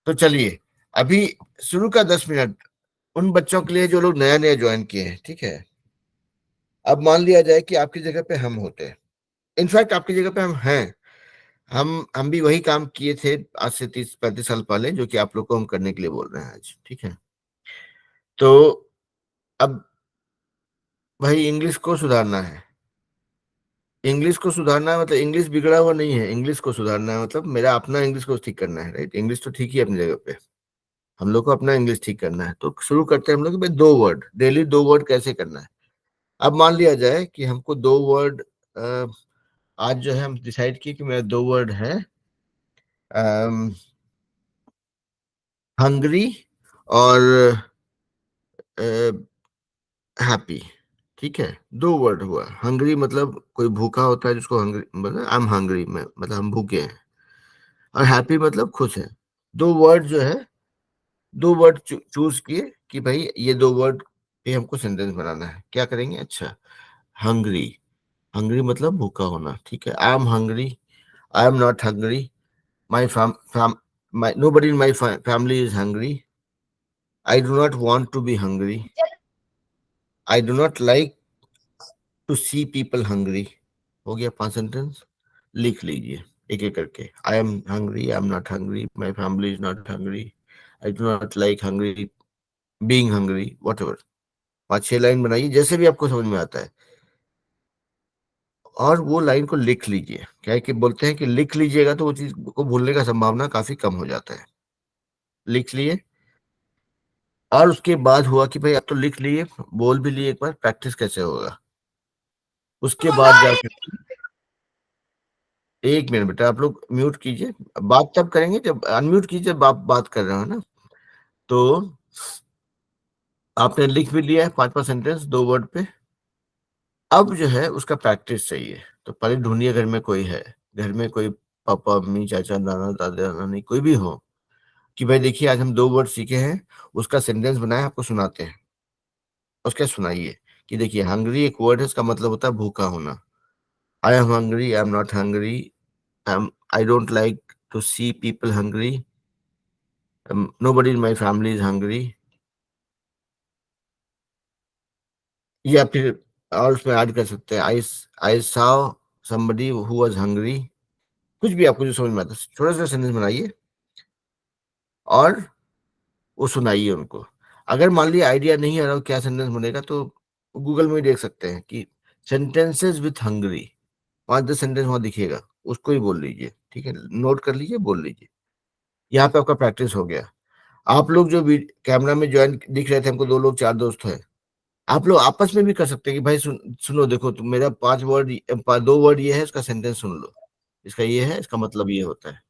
तो चलिए, अभी शुरू का 10 मिनट उन बच्चों के लिए जो लोग नया नया ज्वाइन किए हैं, ठीक है। अब मान लिया जाए कि आपकी जगह पे हम होते, इनफैक्ट आपकी जगह पे हम हैं, हम भी वही काम किए थे आज से 30-35 साल पहले, जो कि आप लोग को हम करने के लिए बोल रहे हैं आज, ठीक है। तो अब भाई इंग्लिश को सुधारना है। इंग्लिश को सुधारना है मतलब इंग्लिश बिगड़ा हुआ नहीं है, इंग्लिश को सुधारना है मतलब मेरा अपना इंग्लिश को ठीक करना है, राइट। इंग्लिश तो ठीक ही है अपनी जगह पे, हम लोग को अपना इंग्लिश ठीक करना है। तो शुरू करते हैं हम लोग कि भाई 2 वर्ड डेली, 2 वर्ड कैसे करना है। अब मान लिया जाए कि हमको 2 वर्ड, आज जो है हम डिसाइड किए कि मेरा 2 वर्ड है हंगरी और हैप्पी, ठीक है। 2 वर्ड हुआ। हंगरी मतलब कोई भूखा होता है जिसको हंगरी मतलब आई एम हंगरी में, मतलब हम भूखे हैं। और हैप्पी मतलब खुश है। 2 वर्ड जो है, 2 वर्ड चूज किए कि भाई ये 2 वर्ड पे हमको सेंटेंस बनाना है। क्या करेंगे, अच्छा, हंगरी, हंगरी मतलब भूखा होना, ठीक है। I am Hungary, I am not Hungary, my fam my nobody in my family is hungry, I do not want to be hungry, I do not like to see people hungry। हो गया 5 sentence. लिख लीजिए एक एक करके। आई am hungry, I am not hungry, my family is not hungry, I do not like hungry, being hungry, whatever. 5-6 line बनाइए जैसे भी आपको समझ में आता है, और वो लाइन को लिख लीजिए। क्या है कि बोलते हैं कि लिख लीजिएगा तो वो चीज को भूलने का संभावना काफी कम हो जाता है। लिख लिए, और उसके बाद हुआ कि भाई अब तो लिख लिए, बोल भी लिए, एक बार प्रैक्टिस कैसे होगा। उसके बाद जाकर 1 मिनट बेटा, आप लोग म्यूट कीजिए। बात तब करेंगे जब अनम्यूट कीजिए, जब आप बात कर रहे हो ना। तो आपने लिख भी लिया है 5-5 सेंटेंस 2 वर्ड पे। अब जो है उसका प्रैक्टिस चाहिए। तो पहले ढूंढिए घर में कोई है, घर में कोई पापा मम्मी चाचा नाना दादा नानी कोई भी हो, कि भाई देखिए आज हम 2 वर्ड सीखे हैं, उसका सेंटेंस बनाए आपको सुनाते हैं। उसके सुनाइए कि देखिए हंग्री एक वर्ड है, इसका मतलब होता है भूखा होना। I am hungry, I am not hungry, I don't like to see people hungry, nobody in my family is hungry. या फिर और उसमें ऐड कर सकते हैं, I I saw somebody who was hungry। कुछ भी आपको जो समझ में आता है छोटा सा सेंटेंस बनाइए और वो सुनाइए उनको। अगर मान लिया आइडिया नहीं आ रहा हो क्या सेंटेंस बनेगा, तो गूगल में ही देख सकते हैं कि सेंटेंसेस विथ हंगरी, 5-10 सेंटेंस वहां दिखेगा, उसको ही बोल लीजिए, ठीक है। नोट कर लीजिए, बोल लीजिए। यहाँ पे आपका प्रैक्टिस हो गया। आप लोग जो कैमरा में ज्वाइन दिख रहे थे, हमको 2 लोग 4 दोस्त है, आप लोग आपस में भी कर सकते हैं कि भाई सुनो देखो तुम, मेरा 5 वर्ड 2 वर्ड ये है, इसका सेंटेंस सुन लो, इसका ये है, इसका मतलब ये होता है।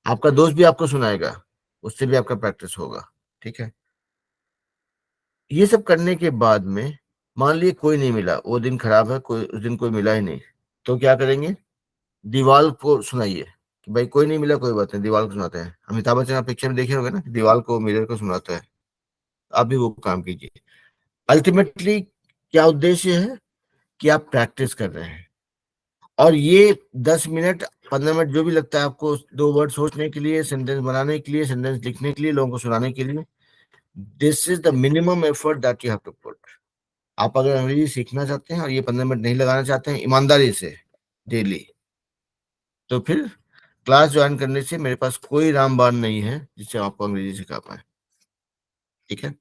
आपका दोस्त भी आपको सुनाएगा, उससे भी आपका प्रैक्टिस होगा, ठीक है। ये सब करने के बाद में मान लिए कोई नहीं मिला, वो दिन खराब है, कोई उस दिन कोई मिला ही नहीं, तो क्या करेंगे, दीवार को सुनाइए कि भाई कोई नहीं मिला कोई बात नहीं, दीवार को सुनाते हैं। अमिताभ बच्चन आप पिक्चर में देखे होंगे ना, दीवार को मिरर को सुनाता है। आप भी वो काम कीजिए। अल्टीमेटली क्या उद्देश्य है कि आप प्रैक्टिस कर रहे हैं, और ये 10 मिनट 15 मिनट जो भी लगता है आपको 2 वर्ड सोचने के लिए, सेंटेंस बनाने के लिए, सेंटेंस लिखने के लिए, लोगों को सुनाने के लिए, this is the minimum effort that you have to put. आप अगर अंग्रेजी सीखना चाहते हैं और ये 15 मिनट नहीं लगाना चाहते हैं ईमानदारी से डेली, तो फिर क्लास ज्वाइन करने से मेरे पास कोई रामबाण नहीं है जिससे आपको अंग्रेजी सिखा पाए, ठीक है।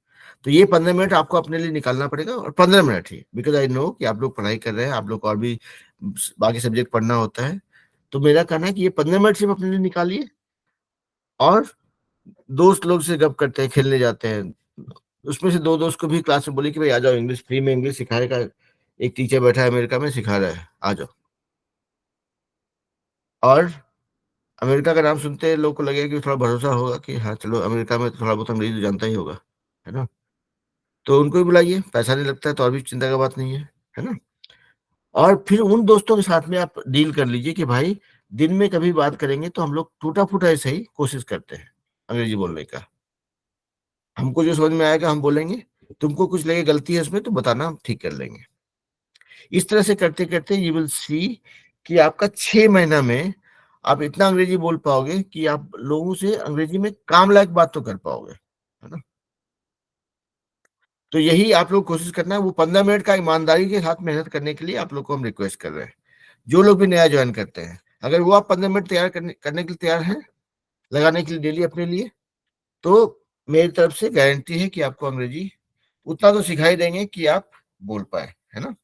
तो ये 15 मिनट आपको अपने लिए निकालना पड़ेगा, और 15 minute he, because I know कि आप लोग पढ़ाई कर रहे हैं, आप लोग को और भी बाकी सब्जेक्ट पढ़ना होता है। तो मेरा कहना है कि ये 15 मिनट सिर्फ अपने लिए निकालिए, और दोस्त लोग से गप करते हैं, खेलने जाते हैं, उसमें से 2 दोस्त को भी क्लास में बोलिए कि भाई आ जाओ, इंग्लिश फ्री में इंग्लिश सिखाने का एक टीचर बैठा है अमेरिका में, सिखा रहा है, आ जाओ। और अमेरिका का नाम सुनते लोग को लगेगा कि थोड़ा भरोसा होगा कि हाँ चलो अमेरिका में तो थोड़ा बहुत अंग्रेजी तो जानता ही होगा, है ना। तो उनको भी बुलाइए, पैसा नहीं लगता है, तो और भी चिंता का बात नहीं है ना। और फिर उन दोस्तों के साथ में आप डील कर लीजिए कि भाई दिन में कभी बात करेंगे तो हम लोग टूटा फूटा ऐसे ही कोशिश करते हैं अंग्रेजी बोलने का। हमको जो समझ में आएगा हम बोलेंगे, तुमको कुछ लगे गलती है उसमें तो बताना, हम ठीक कर लेंगे। इस तरह से करते करते यू विल सी कि आपका 6 महीना में आप इतना अंग्रेजी बोल पाओगे कि आप लोगों से अंग्रेजी में काम लायक बात तो कर पाओगे, है ना। तो यही आप लोग कोशिश करना है, वो 15 मिनट का ईमानदारी के साथ मेहनत करने के लिए आप लोग को हम रिक्वेस्ट कर रहे हैं, जो लोग भी नया ज्वाइन करते हैं। अगर वो आप 15 मिनट तैयार करने के लिए तैयार हैं, लगाने के लिए डेली अपने लिए, तो मेरी तरफ से गारंटी है कि आपको अंग्रेजी उतना तो सिखाई देंगे कि आप बोल पाए, है ना।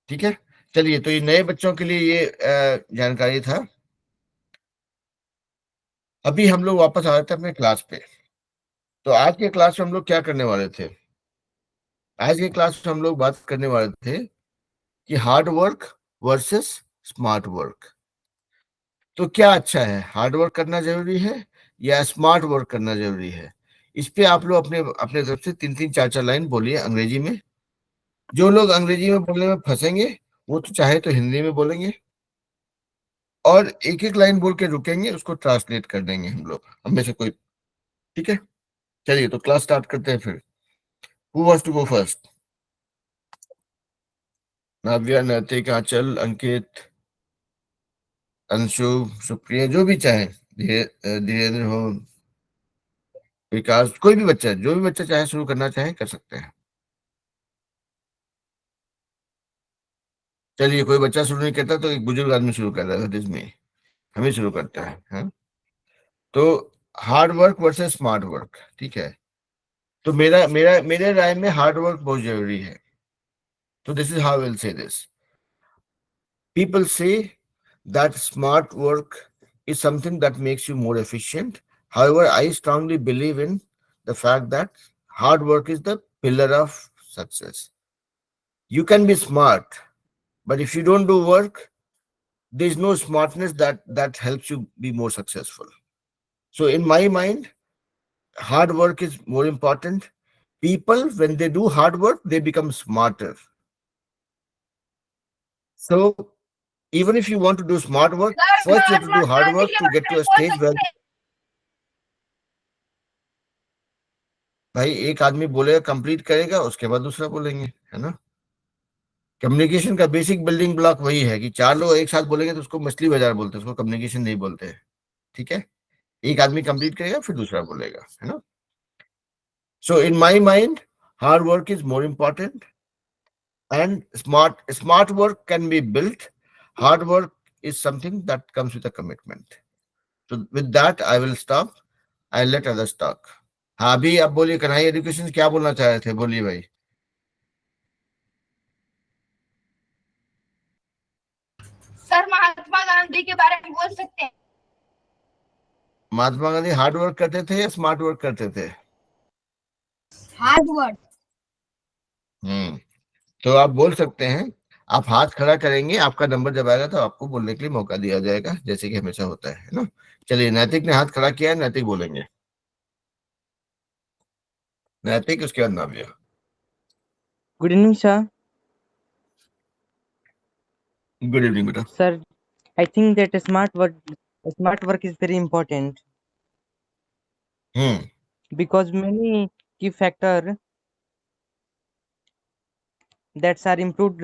ठीक है, चलिए, तो ये नए बच्चों के लिए ये जानकारी था। अभी हम लोग वापस आ रहे थे अपने क्लास पे। तो आज के क्लास में हम लोग क्या करने वाले थे? आज के क्लास में हम लोग बात करने वाले थे कि hard work versus smart work. तो क्या अच्छा है, हार्ड वर्क करना जरूरी है या स्मार्ट वर्क करना जरूरी है? इस पे आप लोग अपने अपने तरफ से 3-3 4-4 लाइन बोलिए अंग्रेजी में। जो लोग अंग्रेजी में बोलने में फंसेंगे वो तो चाहे तो हिंदी में बोलेंगे, और एक एक लाइन बोल के रुकेंगे, उसको ट्रांसलेट कर देंगे हम लोग, हम में से कोई। ठीक है, चलिए तो क्लास स्टार्ट करते हैं फिर। Who wants to go first? Navya, Naitik, Aanchal, अंकित, अंशु, सुप्रिया, जो भी चाहे, धीरेन्द्र हो, विकास, कोई भी बच्चा, जो भी बच्चा चाहे शुरू करना चाहे कर सकते हैं। चलिए, कोई बच्चा शुरू नहीं करता तो एक बुजुर्ग आदमी शुरू कर रहा है, इसमें हमें शुरू करता है, हाँ? तो hard work versus smart work, ठीक है। तो मेरा मेरा मेरे राय में हार्ड वर्क बहुत जरूरी है। तो this is how I will से this. People say that smart work is something that makes you more efficient. However, I strongly believe in the fact that hard work is the pillar of success. You can be smart, but if you don't do work, there's no smartness that helps you be more successful. So, in my mind, hard work is more important. People, when they do hard work, they become smarter. So, even if you want to do smart work, first you have to do hard work to get to a stage where भाई एक आदमी बोलेगा, complete करेगा, उसके बाद दूसरा बोलेंगे, है ना। कम्युनिकेशन का बेसिक बिल्डिंग ब्लॉक वही है कि चार लोग एक साथ बोलेंगे तो उसको मछली बाजार बोलते हैं, उसको कम्युनिकेशन नहीं बोलते हैं। ठीक है, एक आदमी कंप्लीट करेगा फिर दूसरा बोलेगा, है ना। So in my mind hard work is more important and smart work can be built. Hard work is something that comes with a commitment. So with that I will stop. I'll let others talk. हाँ, अभी आप बोलिए, Kanhaiya education से क्या बोलना चाह रहे थे, बोलिए भाई। सर महात्मा गांधी के बारे में बोल सकते हैं? महात्मा गांधी हार्ड वर्क करते थे या स्मार्ट वर्क करते थे? Hard work. तो आप बोल सकते हैं। आप हाथ खड़ा करेंगे, आपका नंबर जब आएगा तो आपको बोलने के लिए मौका दिया जाएगा, जैसे कि हमेशा होता है ना। चलिए, नैतिक ने हाथ खड़ा किया है, नैतिक बोलेंगे। नैतिक, उसके बाद Navya. Good evening, sir. Good evening बेटा। Sir, I think that smart work is very important because many key factors that are improved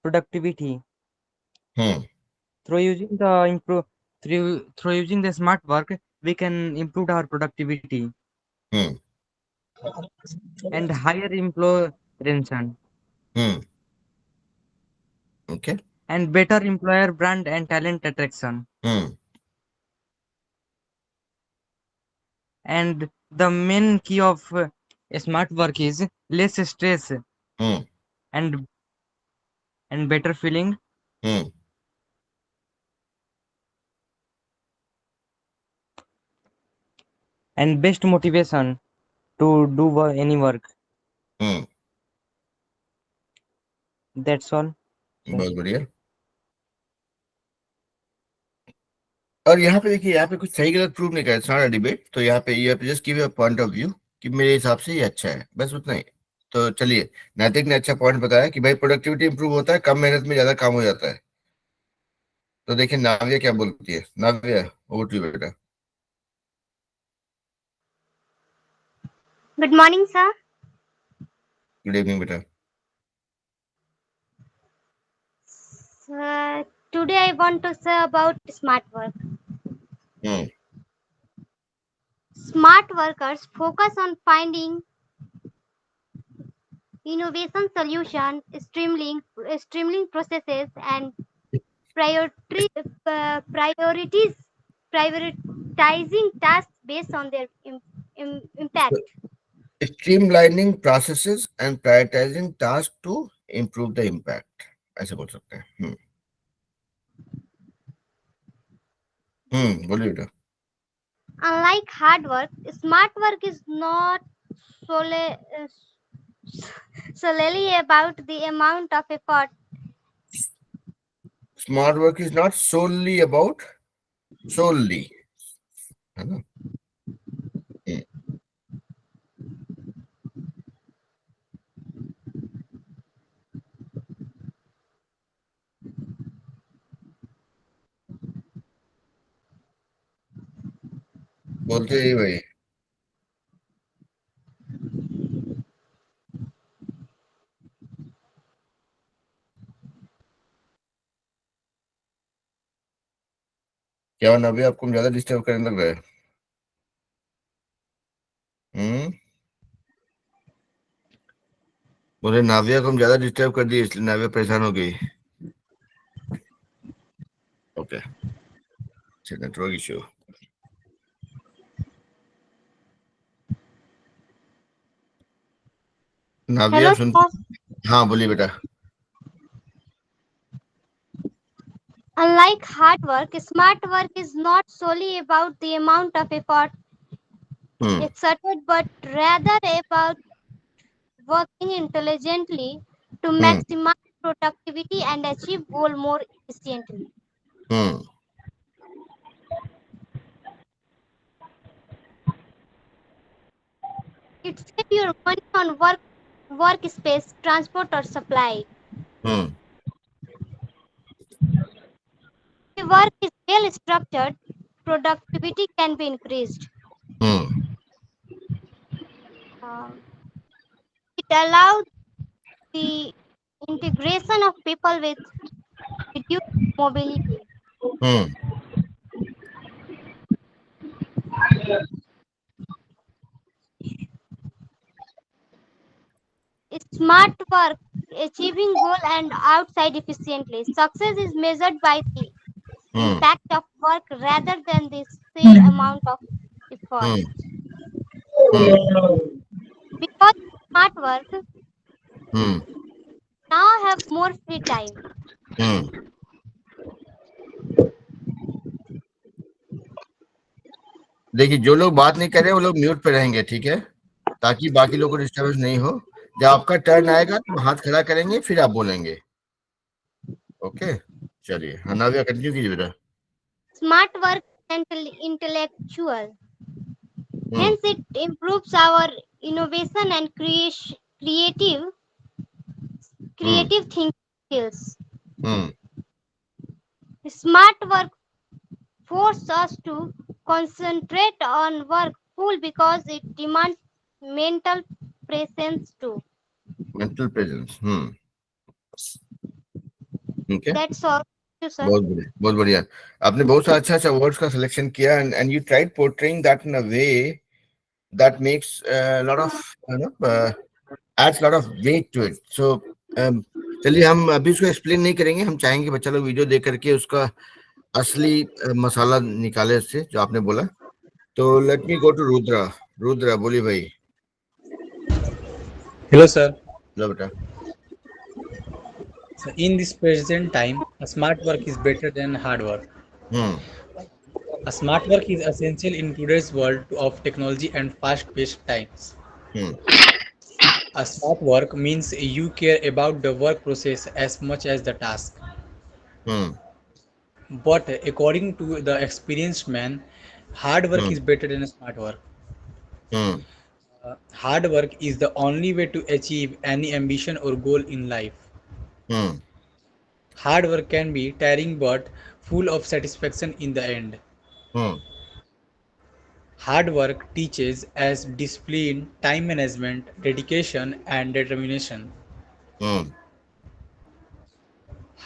productivity through using the improve through using the smart work we can improve our productivity and higher employee retention okay. and better employer brand and talent attraction. And the main key of smart work is less stress and better feeling and best motivation to do any work. That's all. बहुत बढ़िया। और यहाँ पे देखिए, यहाँ पे कुछ सही गलत प्रूव नहीं कर, इट्स नॉट अ डिबेट। तो यहाँ पे ये just give a point of view कि मेरे हिसाब से ये अच्छा है, बस उतना ही। तो चलिए, नैतिक ने अच्छा पॉइंट बताया कि भाई प्रोडक्टिविटी इंप्रूव होता है, कम मेहनत में ज्यादा काम हो जाता है। तो देखिए नाव्या क्या बोलती है। नाव्या, ओवर टू यू बेटा। Good morning sir. Good evening बेटा। today I want to say about smart work. Hmm. Smart workers focus on finding innovation solutions, streamlining processes, and priority, priorities, prioritizing tasks based on their impact. Streamlining processes and prioritizing tasks to improve the impact, ऐसे बोल सकते हैं. बोलिए बेटा. Unlike hard work, smart work is not solely, solely about the amount of effort. Smart work is not solely about solely, है ना? बोलते ही भाई. क्या नबी आपको ज्यादा डिस्टर्ब करने लग रहा है? बोले नाविया को हम ज्यादा डिस्टर्ब कर दिए इसलिए नाविया परेशान हो गई. Okay, network issue. नाविया सुन. हाँ बोलिए बेटा. Unlike hard work, smart work is not solely about the amount of effort exerted, but rather about working intelligently to maximize productivity and achieve goal more efficiently. It saves your money on workspace, transport, or supply. If work is well structured, productivity can be increased. It allows the integration of people with reduced mobility. Smart work, achieving goal and outside efficiently. Success is measured by the impact of work rather than the sheer amount of effort. Because smart work now have more free time. देखिए जो लोग बात नहीं कर रहे वो लोग mute पे रहेंगे, ठीक है, ताकि बाकी लोगों को डिस्टर्बेंस नहीं हो. जब आपका टर्न आएगा तो हाथ खड़ा करेंगे फिर आप बोलेंगे. ओके, चलिए. हाँ नाविया कंटिन्यू कीजिए बेटा. Smart work is intellectual. Hence, it improves our innovation and creative thinking skills. Smart work forces us to concentrate on work full because it demands mental presence too. Mental presence. Okay. That's all. Thank you, sir. बहुत बढ़िया, बहुत बढ़िया. आपने बहुत सा अच्छा अच्छा words का सिलेक्शन किया and you tried portraying that in a way that makes a lot of adds lot of weight to it. So चलिए हम अभी उसको एक्सप्लेन नहीं करेंगे, हम चाहेंगे बच्चा लोग वीडियो देख करके उसका असली मसाला निकाले उससे जो आपने बोला. तो let me go to Rudra. Rudra बोलिए भाई. Hello sir. हेलो बेटा. So in this present time, a smart work is better than hard work. A smart work is essential in today's world of technology and fast-paced times. A smart work means you care about the work process as much as the task. But according to the experienced man, hard work is better than smart work. Hard work is the only way to achieve any ambition or goal in life. Hard work can be tiring but full of satisfaction in the end. Hard work teaches us discipline, time management, dedication, and determination.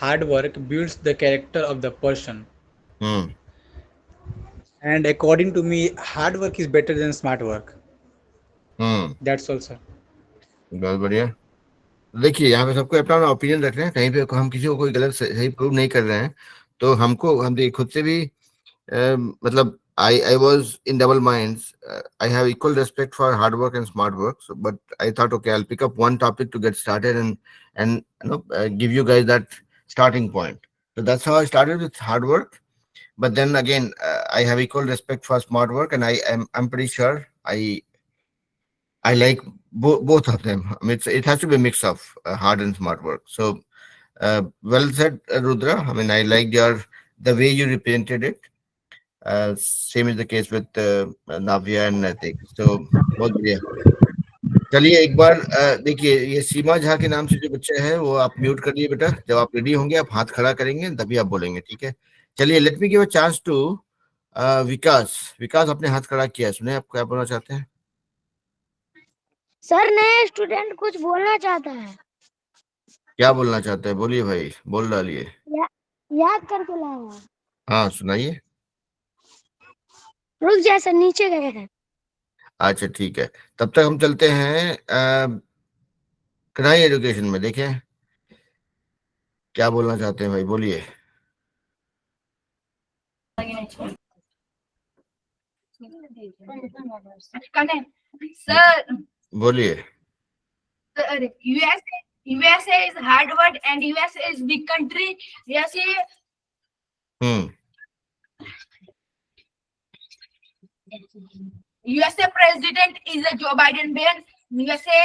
hard work builds the character of the person. Hmm And according to me, hard work is better than smart work. Hmm That's all, sir. बहुत बढ़िया। देखिए यहाँ पे सबको अपना अपना opinion रख रहे हैं, कहीं पे हम किसी को कोई गलत सही प्रूव नहीं कर रहे हैं। तो हम देखिए खुद से भी मतलब I was in double minds. I have equal respect for hard work and smart work. So, but I thought, okay, I'll pick up one topic to get started and give you guys that starting point. So that's how I started with hard work. But then again, I have equal respect for smart work, and I'm pretty sure I like both of them. I mean, it has to be a mix of hard and smart work. So well said, Rudra. I mean, I liked the way you represented it. Same is the case with Navya and Natik. So बहुत बढ़िया। चलिए एक बार देखिए ये सीमा झा के नाम से जो बच्चा है वो आप म्यूट कर दिए बेटा। जब आप रेडी होंगे आप हाथ खड़ा करेंगे तभी आप बोलेंगे, ठीक है। चलिए let me give a chance to Vikas. Vikas अपने हाथ खड़ा किया है, सुने आप क्या बोलना चाहते हैं? सर नए स्टूडेंट कुछ बोलना चाहता है। क्या बोलना चाहते हैं? बोलिए भाई, बोल डालिए। याद करके लाया। हाँ सुनाइए। रुक जा सर, नीचे गए हैं। अच्छा ठीक है, तब तक हम चलते हैं कढ़ाई एजुकेशन में। देखें क्या बोलना चाहते हैं भाई, बोलिए। सर बोलिए। USA is hard work and USA is big country. USA president is a Joe Biden. USA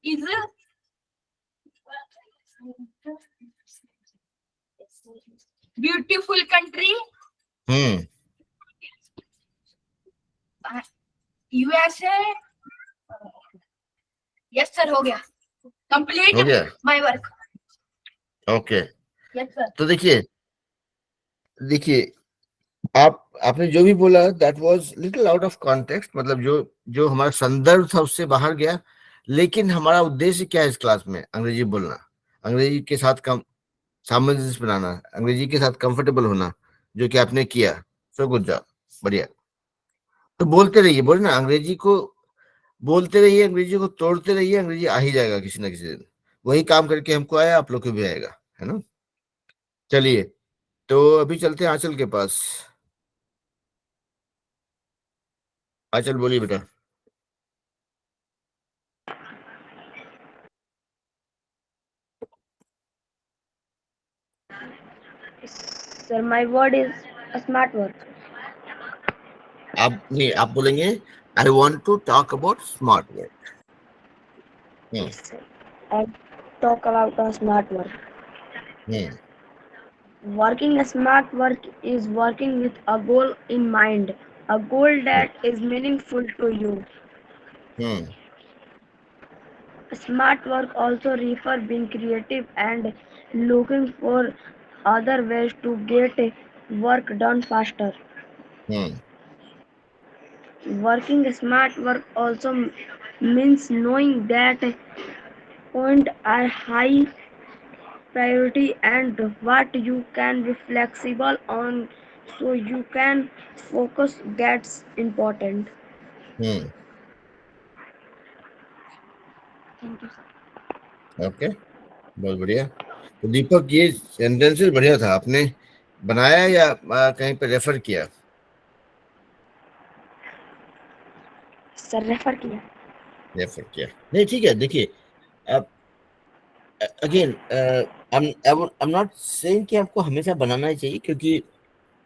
is beautiful country. USA yes sir हो गया, complete हो गया my work. Okay Yes sir. तो देखिए आपने जो भी बोला that was little out of context. मतलब जो हमारा संदर्भ था उससे बाहर गया। लेकिन हमारा उद्देश्य क्या है इस क्लास में? अंग्रेजी बोलना, अंग्रेजी के साथ कम सामंजस्य बनाना, अंग्रेजी के साथ कंफर्टेबल होना, जो कि आपने किया। सो गुड जॉब, बढ़िया। तो बोलते रहिए, बोले ना अंग्रेजी को बोलते रहिए, अंग्रेजी को तोड़ते रहिए, अंग्रेजी आ ही जाएगा किसी ना किसी दिन। वही काम करके हमको आया, आप लोग को भी आएगा, है ना। चलिए तो अभी चलते हैं आंचल के पास। आंचल बोलिए बेटा। Sir my word is smart work. आप नहीं, आप बोलेंगे I want to talk about smart work. I talk about smart work. Working smart work is working with a goal in mind, a goal that is meaningful to you. Smart work also refers being creative and looking for other ways to get work done faster. Working smart work also means knowing that points are high priority and what you can be flexible on so you can focus gets important. Okay बहुत बढ़िया। तो दीपक ये sentences बढ़िया था, आपने बनाया या कहीं पे रेफर किया? सर रेफर किया। नहीं ठीक है। देखिए अब again I am not saying कि आपको हमेशा बनाना ही चाहिए, क्योंकि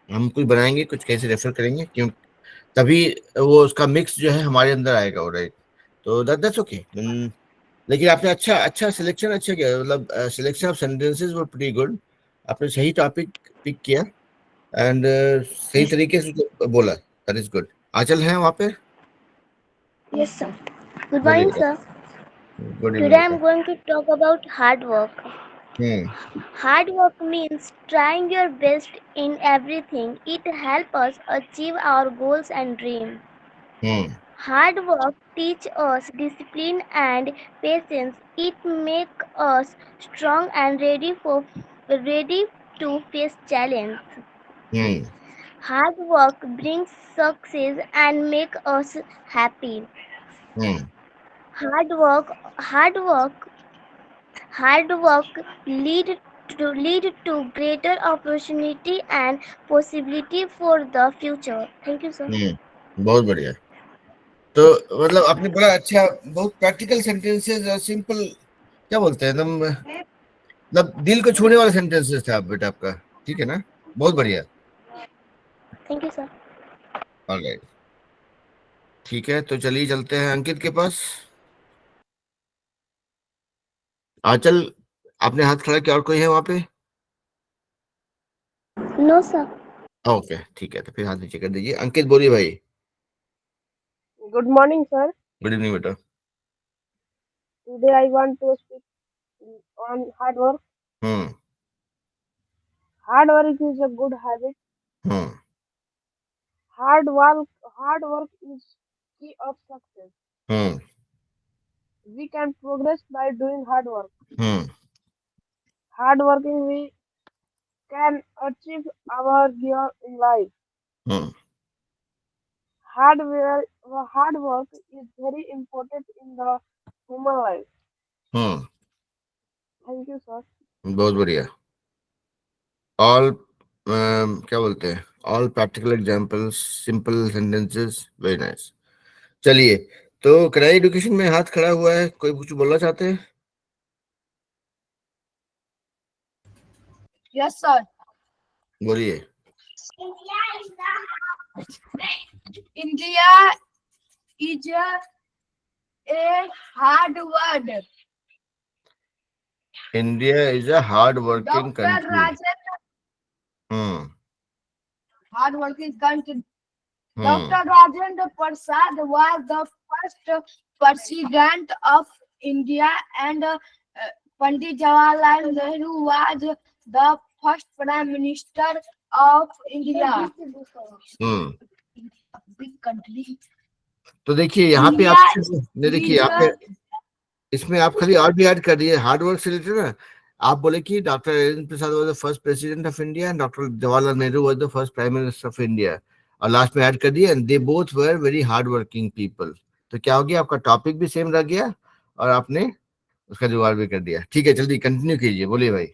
हम कुछ बनाएंगे कुछ कैसे रेफर करेंगे, क्यों तभी वो उसका मिक्स जो है हमारे अंदर आएगा। राइट, तो दैट्स ओके। लेकिन आपने अच्छा सिलेक्शन अच्छा किया, मतलब selection of sentences were pretty good. आपने सही टॉपिक पिक किया एंड सही तरीके से बोला, दैट इज गुड। आंचल है वहाँ पे? Yes sir. Good morning sir. Good Today I am going to talk about hard work. Hard work means trying your best in everything. It helps us achieve our goals and dreams. Hard work teaches us discipline and patience. It makes us strong and ready for ready to face challenge. Hmm Hard work brings success and make us happy. Hmm Hard work, hard work lead to greater opportunity and possibility for the future. Thank you, sir. बहुत बढ़िया। तो मतलब आपने बड़ा अच्छा, बहुत practical sentences और simple, क्या बोलते हैं एकदम, मतलब दिल को छूने वाले सेंटेंसेस थे आप बेटा आपका, ठीक है ना, बहुत बढ़िया। Thank you, sir. ऑलराइट, ठीक है, तो चलिए चलते हैं अंकित के पास। आंचल, आपने हाथ खड़ा किया, और कोई है वहां पे? No, sir. ओके, ठीक है, तो फिर हाथ नीचे कर दीजिए। अंकित बोलिए भाई। Good morning, sir. Good evening बेटा। Today I want to speak on hard work. Hmm Hard work is a good habit. Hmm Hard work is key of success. Hmm We can progress by doing hard work. Hmm Hard working, we can achieve our goal in life. Hmm Hard work is very important in the human life. Hmm Thank you, sir. बहुत बढ़िया। All क्या बोलते हैं, all practical examples, simple sentences, very nice. चलिए, तो Kanai education में हाथ खड़ा हुआ है, कोई कुछ बोलना चाहते हैं? Yes, sir. बोलिए। India is a hard word. India is a hard working Dr. Country. Rajendra, hmm hard working country. Hmm Dr. Rajendra Prasad was the first president of India, and Pandit Jawaharlal Nehru was the first prime minister of India. Big country. तो देखिए यहाँ पे India आप नहीं, देखिए is यहाँ पे इसमें आप खाली और भी ऐड कर दिए हार्ड वर्क से रिलेटेड ना। आप बोले कि doctor Rajendra Prasad was the first president of India and doctor Jawaharlal Nehru was the first prime minister of India, और लास्ट में ऐड कर दिया and they both were very hard working people. तो क्या हो गया, आपका टॉपिक भी सेम रह गया और आपने उसका जवाब भी कर दिया। ठीक है, जल्दी कंटिन्यू कीजिए, बोलिए भाई।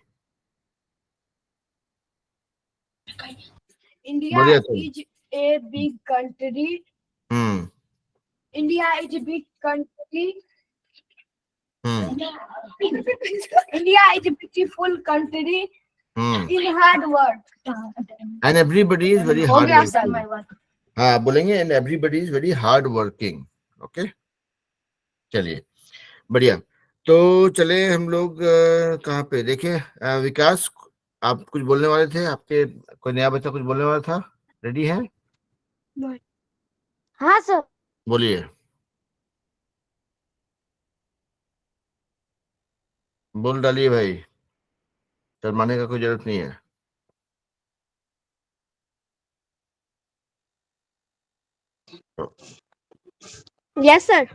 India बोलिए तुम। is a big country. India is a big country. India is a beautiful country in hard work. And everybody is very हो हार्ड गया सर वर्किंग। my work. हाँ बोलेंगे, and everybody is very hard working. Okay, चलिए बढ़िया। तो चले हम लोग कहाँ पे देखें, विकास आप कुछ बोलने वाले थे, आपके कोई नया बच्चा कुछ बोलने वाला था, रेडी है? हाँ सर। बोलिए, बोल डालिए भाई, शर्माने का कोई जरूरत नहीं है। Yes, sir.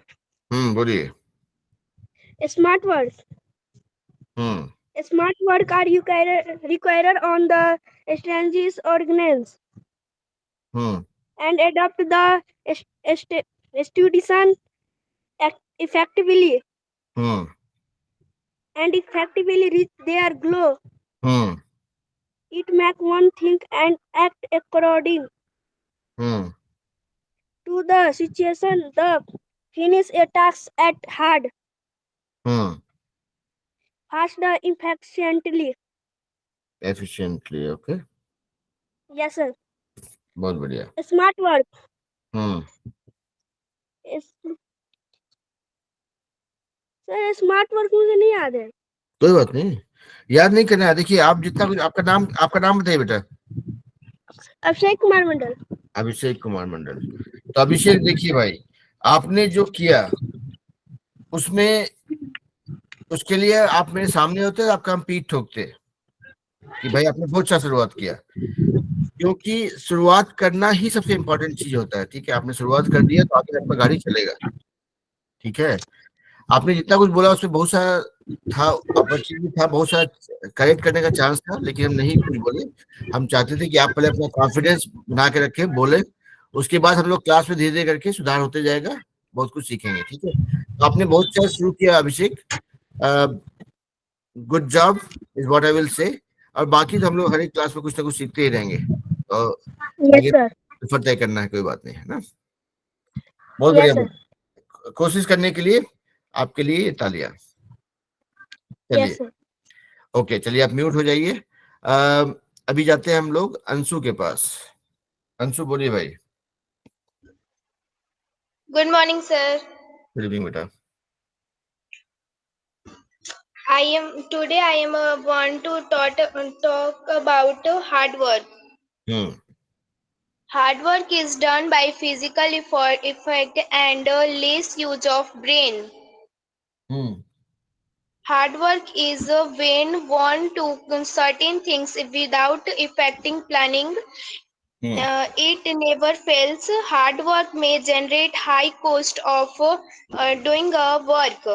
बोलिए। Smart words. Smart work are required on the strategies organize and adapt the institution effectively and effectively reach their goal. It make one think and act according to the situation. The finish a task at hard, fast, efficiently. Efficiently, okay, Yes, sir. बहुत बढ़िया। Smart work. Sir smart work मुझे नहीं याद है। कोई बात नहीं, याद नहीं करना है। देखिए आप जितना कुछ, आपका नाम बताइए बेटा। अभिषेक कुमार मंडल। अभिषेक कुमार मंडल। तो अभिषेक देखिए भाई, आपने जो किया उसमें, उसके लिए आप मेरे सामने होते, आपका हम पीठ ठोकते कि भाई आपने बहुत अच्छा शुरुआत किया, क्योंकि शुरुआत करना ही सबसे इम्पोर्टेंट चीज होता है। ठीक है, आपने शुरुआत कर दिया तो आगे आपका गाड़ी चलेगा। ठीक है, आपने जितना कुछ बोला उसमें बहुत सारा था, अपॉर्चुनिटी था, बहुत सारा करेक्ट करने का चांस था, लेकिन हम नहीं कुछ बोले। हम चाहते थे कि आप पहले अपना कॉन्फिडेंस बना के रखें, बोले, उसके बाद हम लोग क्लास में धीरे धीरे करके सुधार होते जाएगा, बहुत कुछ सीखेंगे, ठीक है। तो आपने बहुत अच्छा शुरू किया Abhishek, good job is what I will say. और बाकी तो हम लोग हर एक क्लास में कुछ ना कुछ सीखते ही रहेंगे, तो यस सर। सफर तय करना है, कोई बात नहीं, है ना। बहुत यस बढ़िया, सर। कोशिश करने के लिए आपके लिए तालियां। चलिए, यस सर। ओके, चलिए आप म्यूट हो जाइए। अभी जाते हैं हम लोग अंशु के पास। अंशु बोलिए भाई। Good morning sir. Good evening बेटा। I am want to talk about hard work. Hard work is done by physical effort and less use of brain. Hard work is when one do certain things without affecting planning. It never fails. Hard work may generate high cost of doing a work.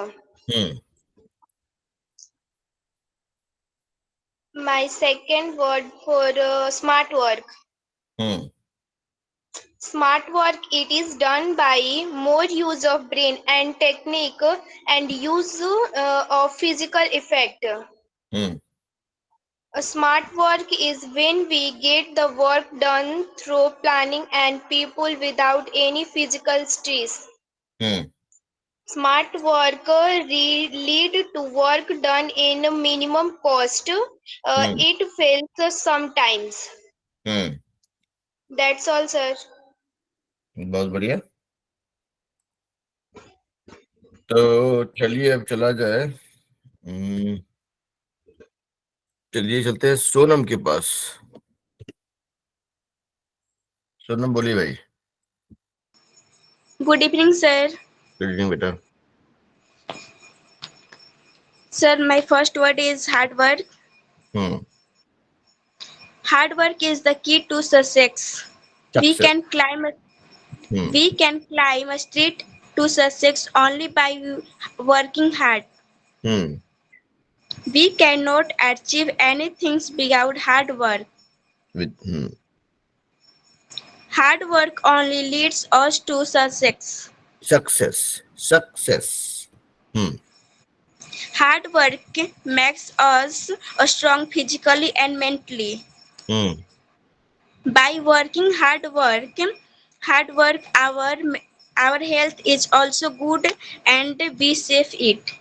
My second word for smart work. Smart work, it is done by more use of brain and technique and use of physical effect. A smart work is when we get the work done through planning and people without any physical stress. Smart work lead to work done in a minimum cost. It fails sometimes. That's all, sir. बहुत बढ़िया। तो चलिए अब चला जाए, चलिए चलते हैं सोनम के पास। सोनम बोलिए भाई। Good evening sir. Good evening बेटा। Sir, my first word is hard work. Hard work is the key to success. We can climb a street to success only by working hard. We cannot achieve anything without hard work. Hard work only leads us to success. Success. Hard work makes us strong physically and mentally. By working hard work, our health is also good and we save it.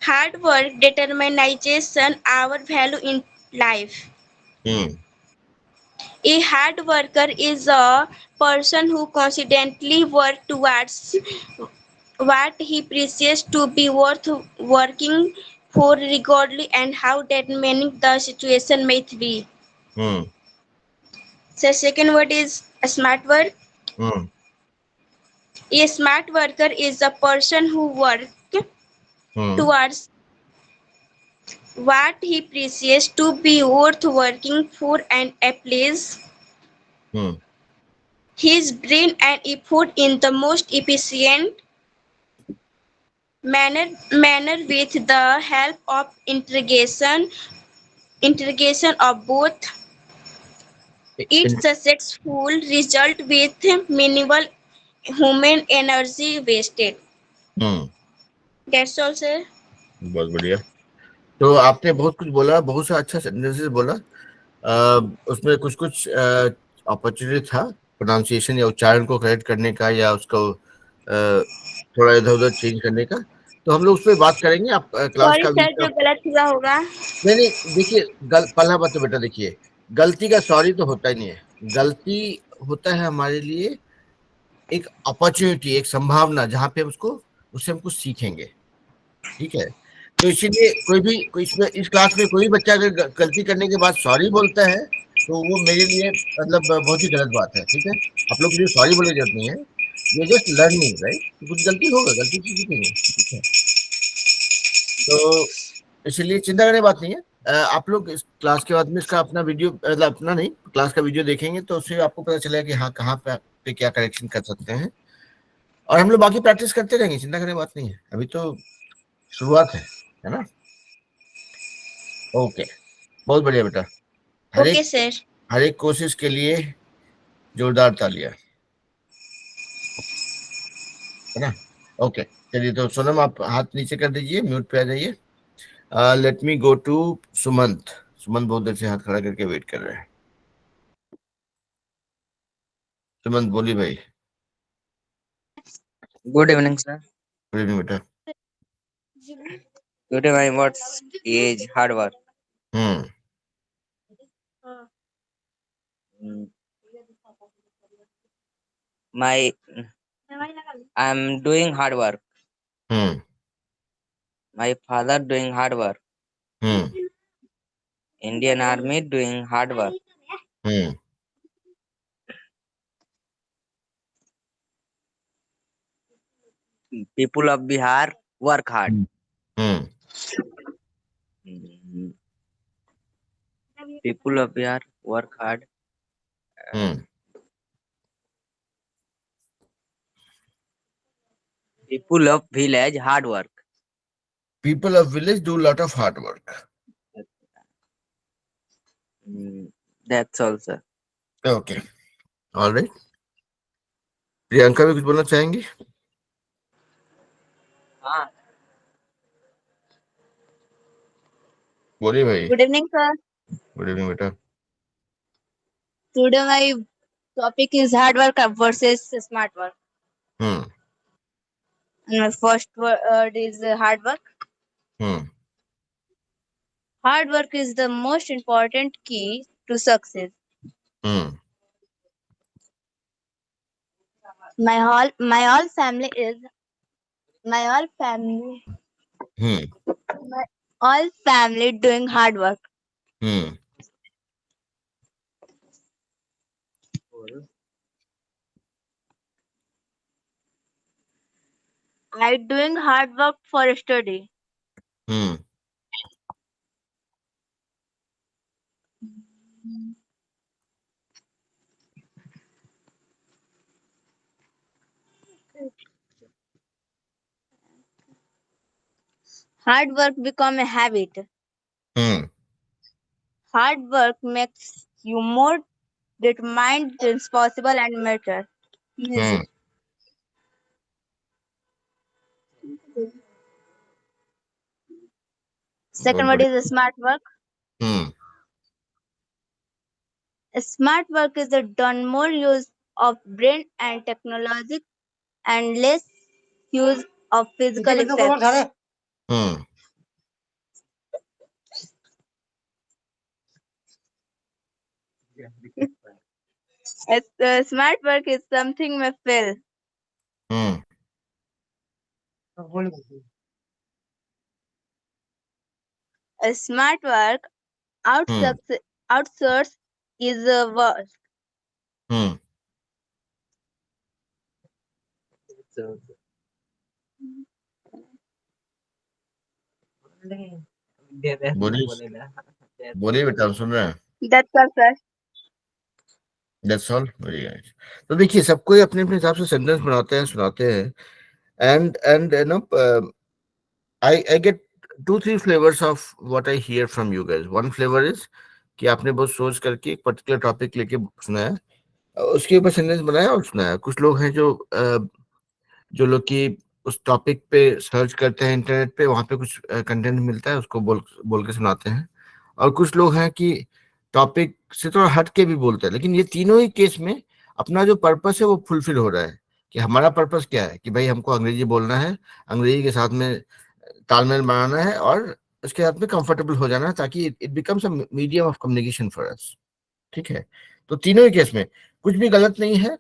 Hard work determination our value in life. A hard worker is a person who constantly works towards what he perceives to be worth working for, regardless and how demanding the situation may be. The second word is a smart work. A smart worker is a person who works towards what he perceives to be worth working for and applies his brain and effort in the most efficient manner with the help of integration of both. Its successful result with minimal human energy wasted. That's all, sir. बहुत बढ़िया। तो आपने बहुत कुछ बोला, बहुत सा अच्छा सेंटेंसेस बोला। उसमें कुछ कुछ अपॉर्चुनिटी था प्रोनाउंसिएशन या उच्चारण को करेक्ट करने का, या उसको थोड़ा इधर उधर चेंज करने का, तो हम लोग उस पर बात करेंगे। आप क्लास का सर जो गलत हुआ होगा। नहीं, देखिए पहला बात तो बेटा, देखिए गलती का सॉरी तो होता ही नहीं है। गलती होता है हमारे लिए एक अपॉर्चुनिटी, एक संभावना, जहाँ पे उससे हम कुछ सीखेंगे, ठीक है। तो इसीलिए कोई इस क्लास में कोई बच्चा अगर गलती करने के बाद सॉरी बोलता है तो वो मेरे लिए मतलब बहुत ही गलत बात है, ठीक है। आप लोग के लिए सॉरी बोलने की जरूरत नहीं है, ये जस्ट लर्निंग, राइट। कुछ गलती होगा, गलती से सीखेंगे, ठीक है। तो इसलिए चिंता करने बात नहीं है। आप लोग इस क्लास के बाद में इसका अपना वीडियो, मतलब अपना नहीं, क्लास का वीडियो देखेंगे तो उससे आपको पता चलेगा कि हाँ कहाँ पे क्या करेक्शन कर सकते हैं। और हम लोग बाकी प्रैक्टिस करते रहेंगे, चिंता करने की बात नहीं है, अभी तो शुरुआत है ना। ओके, बहुत बढ़िया बेटा। Okay sir. हर एक कोशिश के लिए जोरदार तालियां, है ना। ओके, चलिए तो सोनम आप हाथ नीचे कर दीजिए, म्यूट पे आ जाइए। Let me go to Sumant. Sumant बहुत देर से हाथ खड़ा करके वेट कर रहे हैं। सुमंत बोलिए भाई। Good evening, sir. Good evening बेटा। Today my words is hard work. Hmm Mm, My I'm doing hard work. Hmm My father doing hard work. Hmm Indian Army doing hard work. Hmm People of Bihar work hard. Hmm Mm, People of Bihar work hard. Hmm People of village hard work. People of village do lot of hard work. That's all, sir. Okay, alright. Priyanka भी कुछ बोलना चाहेंगी? हाँ। बोलिए भाई। Good evening, sir. Good evening बेटा। Today my topic is hard work versus smart work. Hmm And my first word is hard work. Hmm Hard work is the most important key to success. Hmm My whole family is my all family hmm my all family doing hard work. Hmm I doing hard work for study. Hmm Hard work become a habit. Hmm Hard work makes you more determined, responsible, and mature. Hmm Second बहुत word बढ़िया। is smart work. Hmm Smart work is the done more use of brain and technology and less use of physical effects. Hmm Smart work is something we feel. Hmm Smart work hmm outsource is work. हम्म बोलिए बोलिए बेटा, हम सुन रहे हैं। That's all, sir. That's all, very nice. तो देखिए, सबको अपने अपने हिसाब से सेंटेंस बनाते हैं, सुनाते हैं, and you know I get 2-3 flavors of what I hear from you guys. One flavor is कि आपने बहुत सोच करके एक पर्टिकुलर टॉपिक लेके सुनाया, उसके ऊपर सेंटेंस बनाया और सुनाया। कुछ लोग हैं जो लोग कि उस टॉपिक पे सर्च करते हैं इंटरनेट पे, वहां पे कुछ कंटेंट मिलता है, उसको बोल बोल के सुनाते हैं। और कुछ लोग हैं कि टॉपिक से थोड़ा हट के भी बोलते हैं। लेकिन ये तीनों ही केस में अपना जो पर्पस है वो फुलफिल हो रहा है। कि हमारा पर्पस क्या है कि भाई हमको अंग्रेजी बोलना है, अंग्रेजी के साथ में तालमेल बनाना है और उसके साथ में कंफर्टेबल हो जाना है, ताकि it becomes a medium of communication for us. ठीक है, तो तीनों ही केस में कुछ भी गलत नहीं है।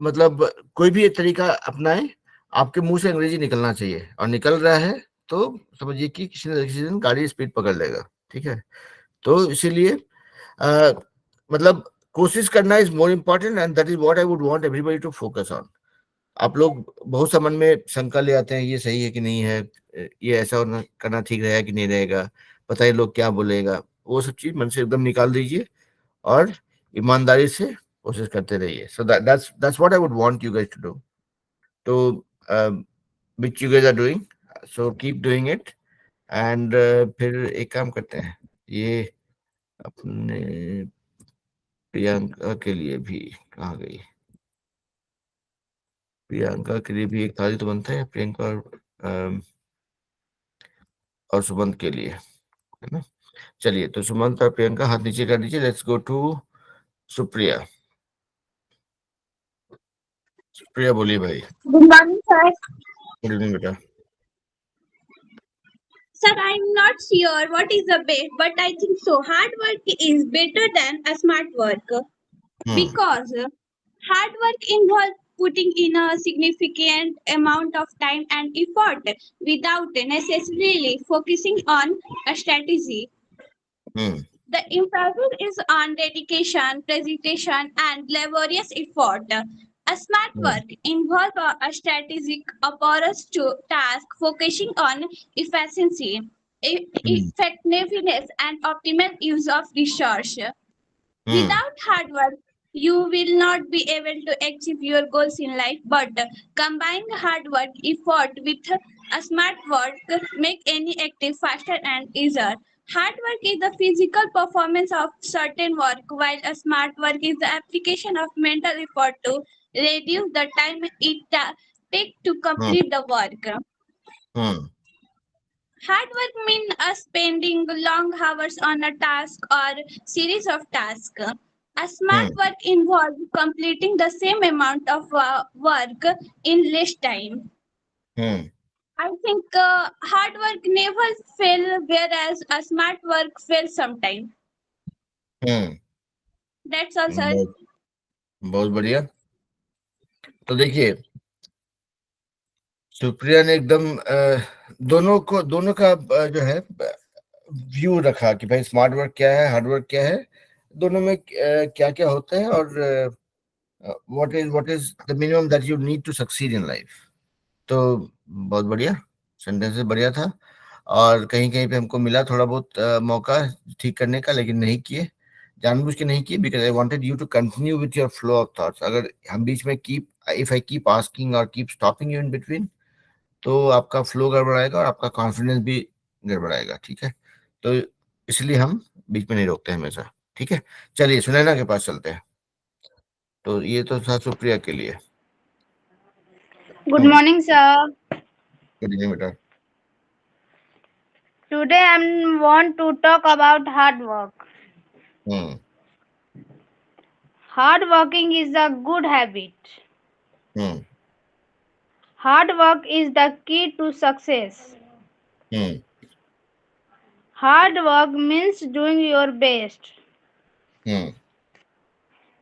मतलब कोई भी एक तरीका अपनाए, आपके मुंह से अंग्रेजी निकलना चाहिए, और निकल रहा है तो समझिए कि किसी न किसी दिन गाड़ी स्पीड पकड़ लेगा। ठीक है, तो इसीलिए मतलब कोशिश करना is more important, and that is what I would want everybody to focus on. आप लोग बहुत सा मन में शंका ले आते हैं, ये सही है कि नहीं है, ये ऐसा करना ठीक रहेगा कि नहीं रहेगा, पता है लोग क्या बोलेगा। वो सब चीज मन से एकदम निकाल दीजिए और ईमानदारी से कोशिश करते रहिए. So that's what I would want you guys to do. So which you guys are doing. So keep doing it. And फिर एक काम करते हैं, ये अपने प्रियंका के लिए भी कहाँ गई? प्रियंका के लिए भी एक थाली तो बनता है, प्रियंका और सुमंत के लिए, है ना? चलिए, तो सुमंत और प्रियंका हाथ नीचे कर दीजिए. Let's go to Supriya. Supriya बोलिए भाई. Good morning, sir. Good evening बेटा. Sir, I'm not sure what is the best, but I think so. Hard work is better than a smart work because hard work involves putting in a significant amount of time and effort without necessarily focusing on a strategy. The emphasis is on dedication, presentation, and laborious effort. A smart work involves a strategic approach to task, focusing on efficiency, effectiveness, and optimal use of resource. Without hard work, you will not be able to achieve your goals in life. But combining hard work effort with a smart work make any active faster and easier. Hard work is the physical performance of certain work, while a smart work is the application of mental effort to reduce the time it takes to complete the work. Hard work means spending long hours on a task or series of tasks. A smart work involves completing the same amount of work in less time. I think hard work never fail, whereas a smart work fails sometime. That's all, sir. बहुत बढ़िया. तो देखिए, सुप्रिया ने एकदम दोनों का जो है व्यू रखा कि भाई स्मार्ट वर्क क्या है, हार्ड वर्क क्या है, दोनों में क्या क्या होता है, और what is the minimum that you need to succeed in life. तो बहुत बढ़िया सेंटेंस, बढ़िया था. और कहीं कहीं पे हमको मिला थोड़ा बहुत मौका ठीक करने का, लेकिन नहीं किए, जानबूझ के नहीं किए, because I wanted you to continue with your flow of thoughts. अगर हम बीच में इफ आई कीप आस्किंग और keep stopping you in between, तो आपका फ्लो गड़बड़ाएगा और आपका कॉन्फिडेंस भी गड़बड़ाएगा. ठीक है, तो इसलिए हम बीच में नहीं रोकते हमेशा. ठीक है, चलिए सुनैना के पास चलते हैं. तो ये तो था सुप्रिया के लिए. Good morning, sir. Good evening बेटा. Today I want to talk about hard work. Hard working is a good habit. Hard work is the key to success. Hard work means doing your best.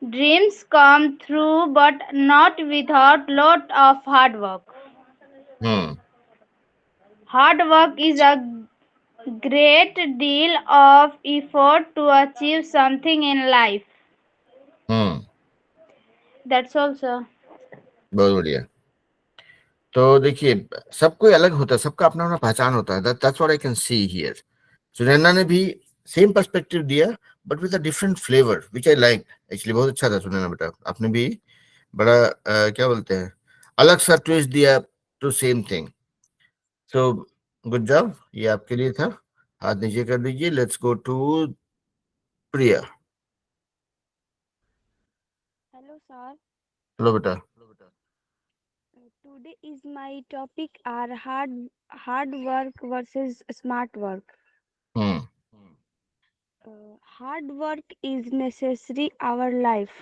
Dreams come true, but not without lot of hard work. Hard work is a great deal of effort to achieve something in life. That's all, sir. बहुत बढ़िया. तो देखिए, सब कोई अलग होता है, सबका अपना अपना पहचान होता है. That's what I can see here. Sunaina ने भी सेम पर्सपेक्टिव दिया, but with a different flavour, which I like. Actually बहुत अच्छा था सुनैना बेटा, आपने भी बड़ा क्या बोलते हैं, अलग सा ट्विस्ट दिया to same thing. So good job, ये आपके लिए था. हाथ नीचे कर दीजिए. Let's go to Priya. Hello, sir. Hello बेटा. Today is my topic are hard work versus smart work. Hard work is necessary our life.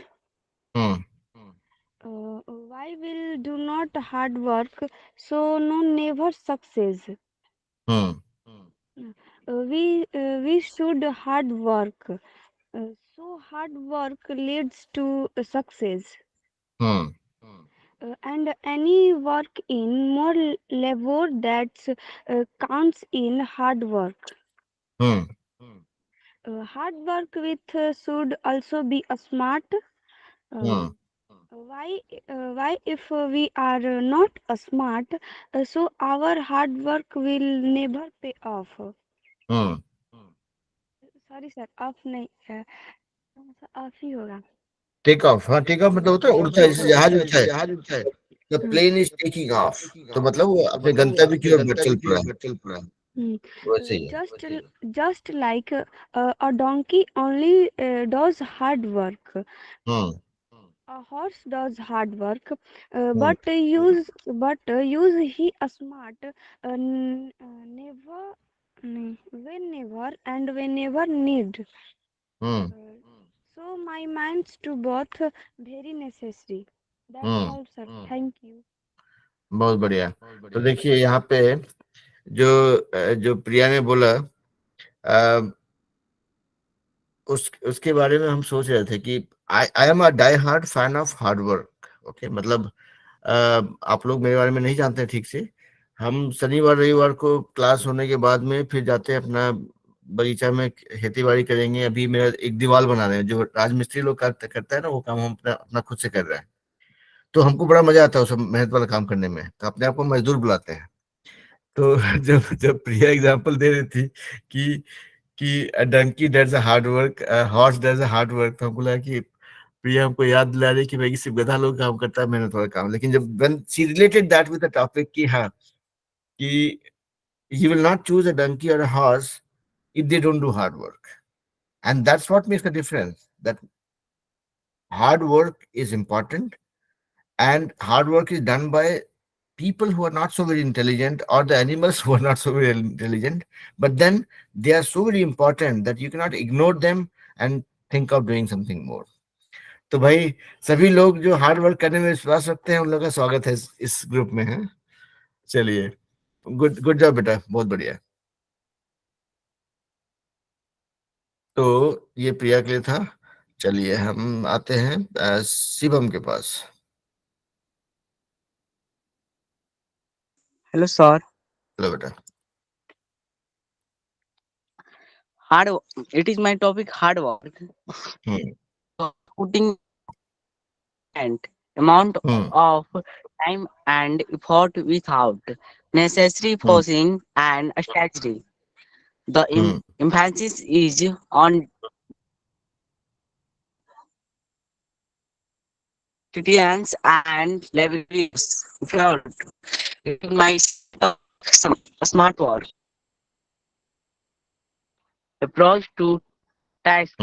Why will do not hard work so no never success. We should hard work. So hard work leads to success. And any work in more labor that counts in hard work. Hard work with should also be a smart. Why if we are not a smart, so our hard work will never pay off. Sorry sir, off नहीं off ही होगा. Take off, हाँ take off मतलब होता है उड़ता है, जैसे जहाज उड़ता है, the plane is taking off, तो मतलब वो अपने गंतव्य की ओर चल पड़ा, वैसे ही है। just like a donkey only does hard work. Hmm A horse does hard work, hmm but use he a smart never whenever and whenever need. Hmm So my minds to both very necessary. That's hmm all, sir. Thank you. बहुत बढ़िया। तो देखिए यहाँ पे जो प्रिया ने बोला, उसके बारे में हम सोच रहे थे कि I am a die hard fan of hard work. Okay, मतलब आप लोग मेरे बारे में नहीं जानते ठीक से। हम शनिवार रविवार को क्लास होने के बाद में फिर जाते हैं अपना बगीचा में, खेती बाड़ी करेंगे। अभी मेरा एक दीवार बना रहे हैं, जो राजमिस्त्री लोग करता है ना, वो काम हम अपना खुद से कर रहे हैं। तो हमको बड़ा मजा आता है उस मेहनत वाला काम करने में, तो अपने आप को मजदूर बुलाते हैं। तो जब जब प्रिया एग्जांपल दे रही थी कि donkey does a hard work, horse does a hard work, तो हमको लगा कि प्रिया हमको याद दिला रही कि भाई सिर्फ गधा लोग काम करता है मेहनत वाला काम। लेकिन जब when she related that with the topic कि हाँ, कि you will not choose a donkey or a horse if they don't do hard work, and that's what makes the difference, that hard work is important, and hard work is done by people who are not so very intelligent, or the animals who are not so very intelligent, but then they are so very important that you cannot ignore them and think of doing something more. तो भाई सभी लोग जो hard work करने में विश्वास रखते हैं उन लोगों का स्वागत है इस ग्रुप में है। चलिए, गुड गुड जॉब बेटा, बहुत बढ़िया। तो ये प्रिया के लिए था। चलिए हम आते हैं शिवम के पास। Hello sir. हेलो बेटा। It is my topic hard work. Putting and amount of time and effort without necessary forcing and strategy. The emphasis is on diligence and laborious effort. It might some smart work approach to task.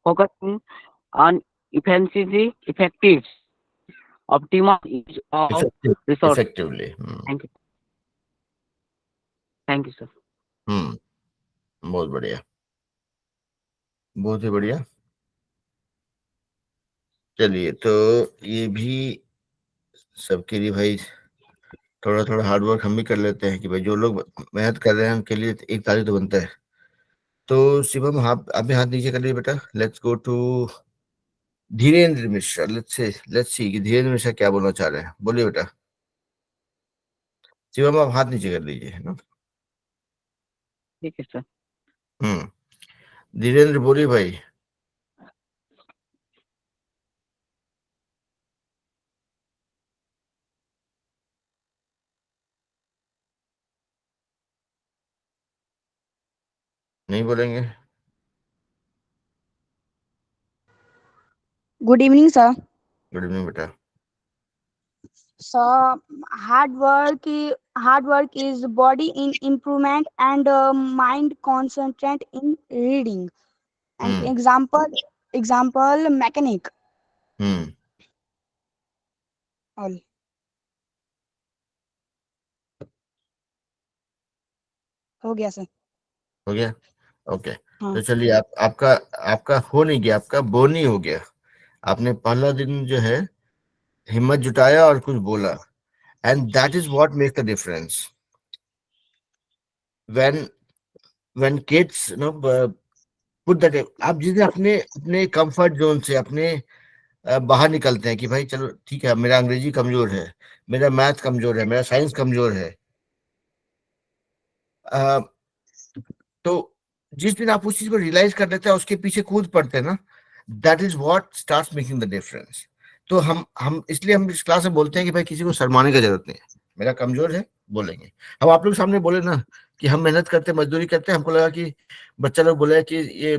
Focusing on efficiency, effective, optimal use of resources. Effectively. Thank you. Thank you, sir. बहुत बढ़िया, बहुत ही बढ़िया। चलिए, तो ये भी सबके लिए भाई थोड़ा थोड़ा हार्ड वर्क हम भी कर लेते हैं कि भाई जो लोग मेहनत कर रहे हैं उनके लिए एक तारीफ तो बनता है। तो शिवम, आप भी हाथ नीचे कर लीजिए बेटा। Let's go to Dhirendra Mishra. Let's see कि धीरेन्द्र मिश्रा क्या बोलना चाह रहे हैं। बोलिए बेटा। शिवम, आप हाथ नीचे कर लीजिए, है ना। ठीक है सर। धीरेन्द्र बोलिए भाई। नहीं बोलेंगे। Good evening sir. Good evening बेटा। So hard work is body in improvement and mind concentrate in reading. And example mechanic. All. हो गया सर। हो गया, ओके। तो चलिए, आपका हो नहीं गया, आपका बोनी हो गया। आपने पहला दिन जो है हिम्मत जुटाया और कुछ बोला, and that is what makes the difference. When kids put that, आप जिसे अपने कंफर्ट जोन से अपने बाहर निकलते हैं कि भाई चलो ठीक है, मेरा अंग्रेजी कमजोर है, मेरा मैथ कमजोर है, मेरा साइंस कमजोर है, तो जिस दिन आप उस चीज को रियलाइज कर लेते हैं, उसके पीछे कूद पड़ते हैं ना, that is what starts making the difference. तो हम इसलिए हम इस क्लास में बोलते हैं कि भाई किसी को शर्माने की जरूरत नहीं है। मेरा कमजोर है, बोलेंगे। अब आप लोग सामने बोले ना कि हम मेहनत करते, मजदूरी करते हैं, हमको लगा कि बच्चा लोग बोले कि ये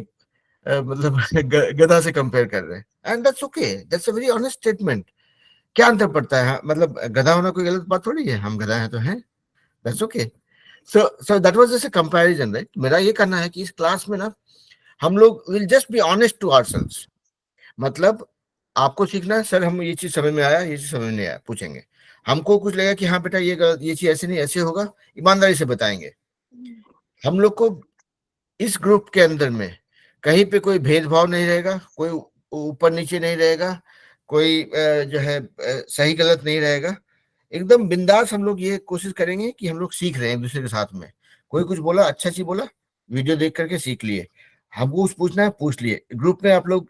मतलब गधा से कंपेयर कर रहे हैं, and that's okay, that's a very honest statement. क्या अंतर पड़ता है? मतलब गधा होना कोई गलत बात थोड़ी है, हम गधा हैं तो हैं, that's okay. So that was just a comparison, right? मेरा ये कहना है कि इस क्लास में ना हम लोग will just be honest to ourselves. मतलब आपको सीखना है, सर हम ये चीज समझ में आया, ये चीज समझ नहीं आया, पूछेंगे। हमको कुछ लगेगा कि हाँ बेटा ये चीज ऐसे नहीं ऐसे होगा, ईमानदारी से बताएंगे। हम लोग को इस ग्रुप के अंदर में कहीं पे कोई भेदभाव नहीं रहेगा, कोई ऊपर नीचे नहीं रहेगा, कोई जो है सही गलत नहीं रहेगा। एकदम बिंदास हम लोग ये कोशिश करेंगे कि हम लोग सीख रहे हैं एक दूसरे के साथ में। कोई कुछ बोला, अच्छा चीज बोला, वीडियो देख करके सीख लिए, हमको कुछ पूछना है पूछ लिए। ग्रुप में आप लोग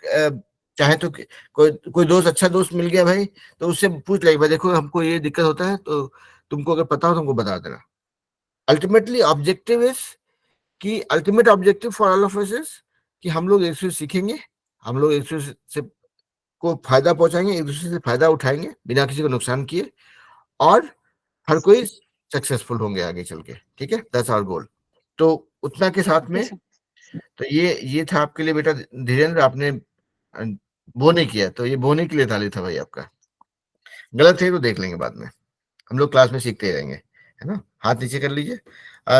चाहे तो कोई दोस्त, अच्छा दोस्त मिल गया भाई, तो उससे पूछ ले भाई देखो हमको ये दिक्कत होता है, तो तुमको अगर पता हो तुमको बता देना। अल्टीमेटली ऑब्जेक्टिव इज कि ultimate objective for all of us is कि हम लोग एक दूसरे से सीखेंगे, हम लोग एक दूसरे से को फायदा पहुंचाएंगे, एक दूसरे से फायदा उठाएंगे बिना किसी को नुकसान किए, और हर कोई सक्सेसफुल होंगे आगे चल के। ठीक है, दैट्स आवर गोल। तो उतना के साथ में तो ये था आपके लिए बेटा धीरेन्द्र, आपने वो नहीं किया, तो ये बोने के लिए ताली था भाई आपका। गलत है तो देख लेंगे बाद में, हम लोग क्लास में सीखते ही रहेंगे, है ना? हाथ नीचे कर लीजिए।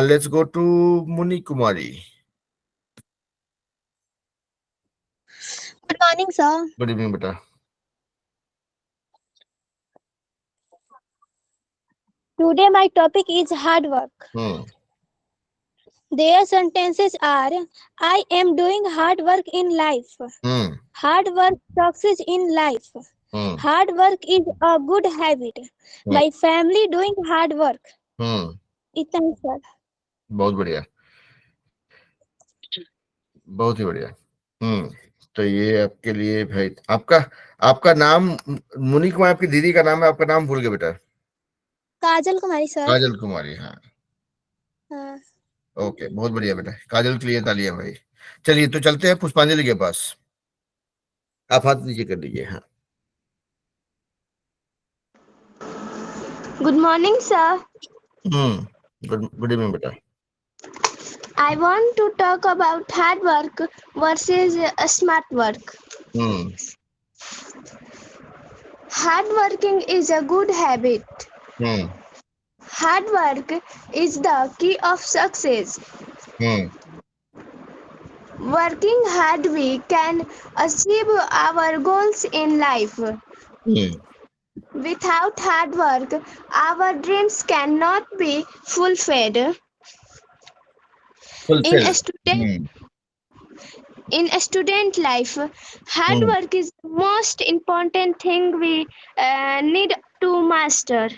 Let's go to Muni Kumari. Good morning sir. Good evening बेटा। Today my topic is hard work. Their sentences are: I am doing hard work in life. Hard work success in life. Hard work is a good habit. My family doing hard work. इतना ही sir. बहुत बढ़िया, बहुत ही बढ़िया। तो ये आपके लिए भाई, आपका नाम मुनि कुमार, आपकी दीदी का नाम है, आपका नाम भूल गए बेटा। काजल कुमारी सर। काजल कुमारी, हाँ हाँ। ओके, बहुत बढ़िया बेटा, काजल के लिए तालियां भाई। चलिए तो चलते हैं पुष्पांजलि के पास, आप हाथ नीचे कर लीजिए। हाँ, Good morning, sir. Good evening बेटा। I want to talk about hard work versus smart work. Hard working is a good habit. Hard work is the key of success. Working hard, we can achieve our goals in life. Without hard work, our dreams cannot be fulfilled. In a student life, hard work is the most important thing we need to master.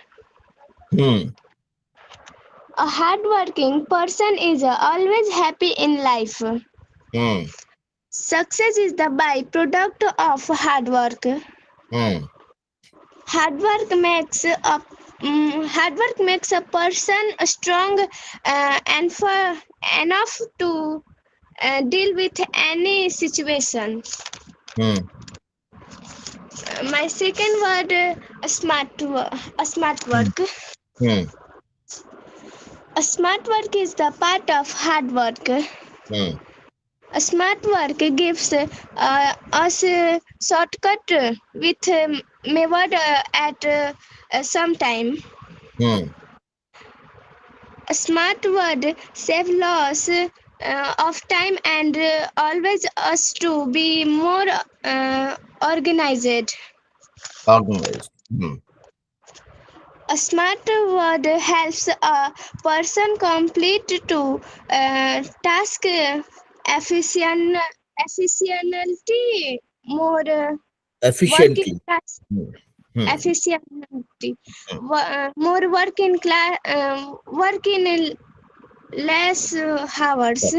A hardworking person is always happy in life. Success is the byproduct of hard work. Hard work makes a person strong and enough to deal with any situation. My second word, smart work. A smart work is the part of hard work. A smart work gives us a shortcut with method at some time. A smart word save loss of time and always us to be more organized. A smart word helps a person complete to task efficiently more work in less hours.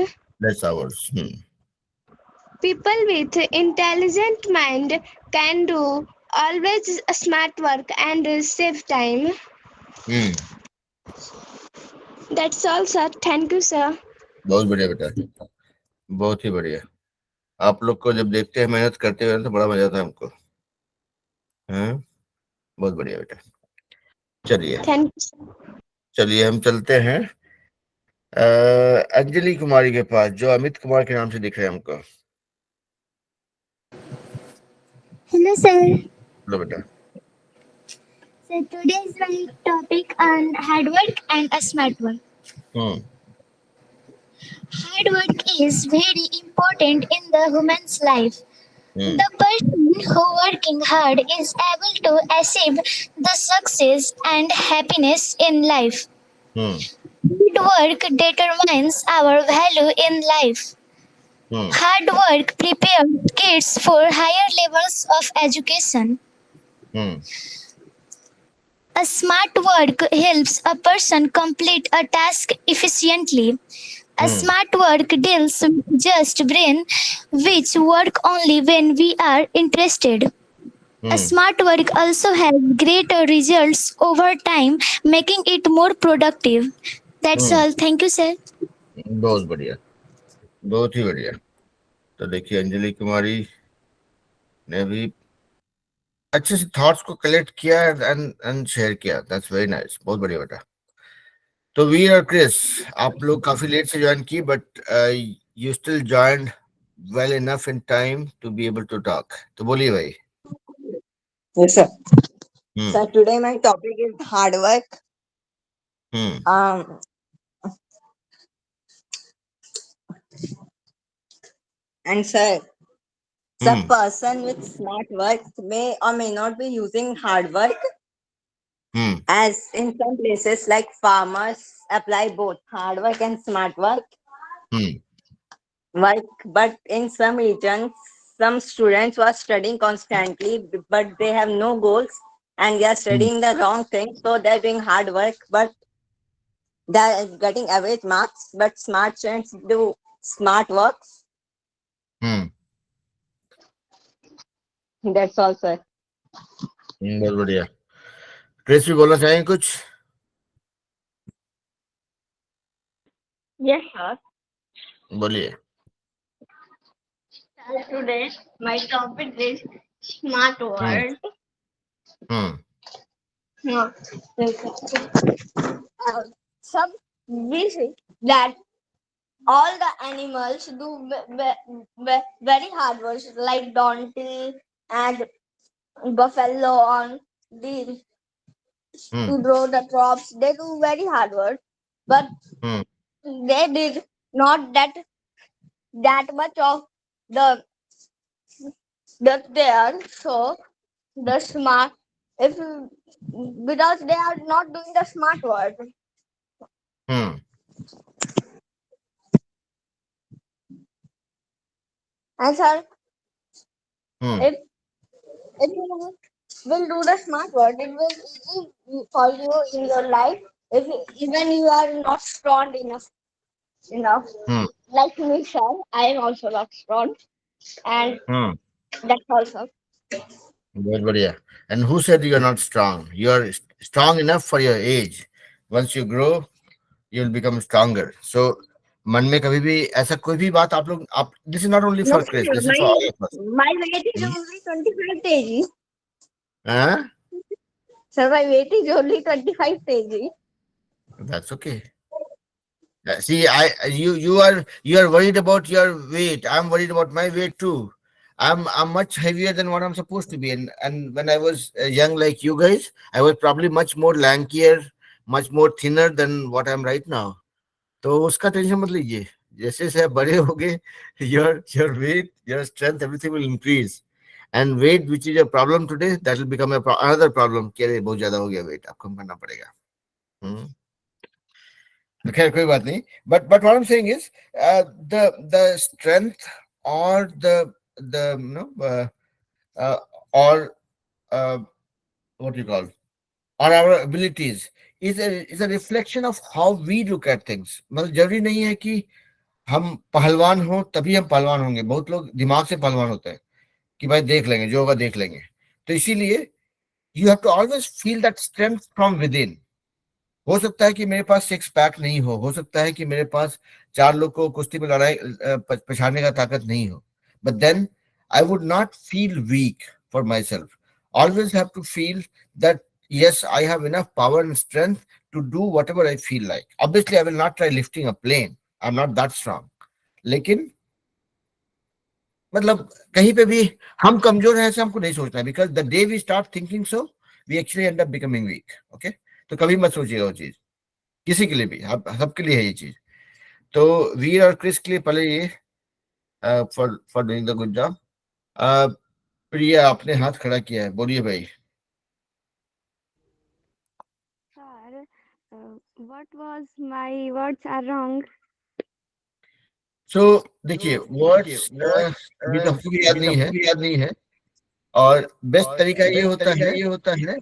People with intelligent mind can do always smart work and save time. That's all, sir. Thank you, sir. बहुत बढ़िया बेटा, बहुत ही बढ़िया। आप लोग को जब देखते हैं मेहनत करते हुए तो बड़ा मजा आता है हमको। बहुत बढ़िया बेटा। चलिए हम चलते हैं अंजलि कुमारी के पास, जो अमित कुमार के नाम से दिख रहे हैं हमको। Hello, sir. लो बेटा. So today is my topic on hard work and a smart work. Hard work is very important in the human's life. The person who working hard is able to achieve the success and happiness in life. Good work determines our value in life. Hard work prepares kids for higher levels of education. A smart work helps a person complete a task efficiently. A smart work deals with just brain, which work only when we are interested. A smart work also has greater results over time, making it more productive. That's all. Thank you, sir. बहुत बढ़िया, बहुत ही बढ़िया. तो देखिए अंजलि कुमारी ने भी अच्छे से थॉट्स को कलेक्ट किया एंड शेयर किया. That's very nice. बहुत बढ़िया बेटा. तो वीर और क्रिस, आप लोग काफी लेट से ज्वाइन की, but you still joined well enough in time to be able to talk. तो बोलिए भाई. Yes, sir. So today my topic is hard work. And sir, some person with smart work may or may not be using hard work. As in some places like farmers apply both hard work and smart work. But in some regions, some students who are studying constantly, but they have no goals and they are studying the wrong thing. So they're doing hard work, but they're getting average marks. But smart students do smart works. That's all, sir. बहुत बढ़िया. Chris भी बोलना चाहेंगे कुछ? Yes, sir. बोलिए. Today, my topic is smart world. Some we see that all the animals do very hard work, like donkey and buffalo on the to grow the crops. They do very hard work, but they did not that much of the there. So the smart, if because they are not doing the smart work. And sir, if you will do the smart work, it will easy for you in your life. If even you are not strong enough. Like me, sir, I am also not strong, and that's also. बहुत बढ़िया. And who said you are not strong? You are strong enough for your age. Once you grow, you will become stronger. So मन में कभी भी ऐसा कोई भी बात आप लोग आप this is not only for Chris, this is for all of us. My weight is only 25 kg. Huh? Sir, my weight is only 25 kg. That's okay. See, you are worried about your weight. I'm worried about my weight too. I'm much heavier than what I'm supposed to be. And when I was young like you guys, I was probably much more lankier, much more thinner than what I'm right now. तो उसका tension मत लीजिए. जैसे जैसे बड़े होगे, your weight, your strength, everything will increase. And weight, which is a problem today, that will become another problem. कि अरे बहुत ज्यादा हो गया weight, आपको कम करना पड़ेगा. खैर कोई बात नहीं. But what I'm saying is the strength or what do you call, or our abilities is a reflection of how we look at things. मतलब जरूरी नहीं है कि हम पहलवान हो तभी हम पहलवान होंगे. बहुत लोग दिमाग से पहलवान होते हैं कि भाई देख लेंगे, जो होगा देख लेंगे. तो इसीलिए you have to always feel that strength from within. हो सकता है कि मेरे पास सिक्स पैक नहीं हो सकता है कि मेरे पास 4 लोग को कुश्ती में लड़ाई पछाड़ने का ताकत नहीं हो. But then I would not feel weak for myself. Always have to feel that yes, I have enough power and strength to do whatever I feel like. Obviously, I will not try lifting a plane. I'm not that strong. लेकिन मतलब कहीं पे भी हम कमजोर हैं ऐसे हमको नहीं सोचना है, because the day we start thinking so we actually end up becoming weak. Okay, तो कभी मत सोचिएगा वो चीज, किसी के लिए भी, आप सबके लिए है ये चीज। तो वीर और क्रिस के लिए पहले ये for doing the good job. Priya आपने हाथ खड़ा किया है, बोलिए भाई। Sir, what was my words are wrong? सो देखिए वर्ड्स अभी तो हमको भी याद नहीं है, और बेस्ट तरीका ये होता है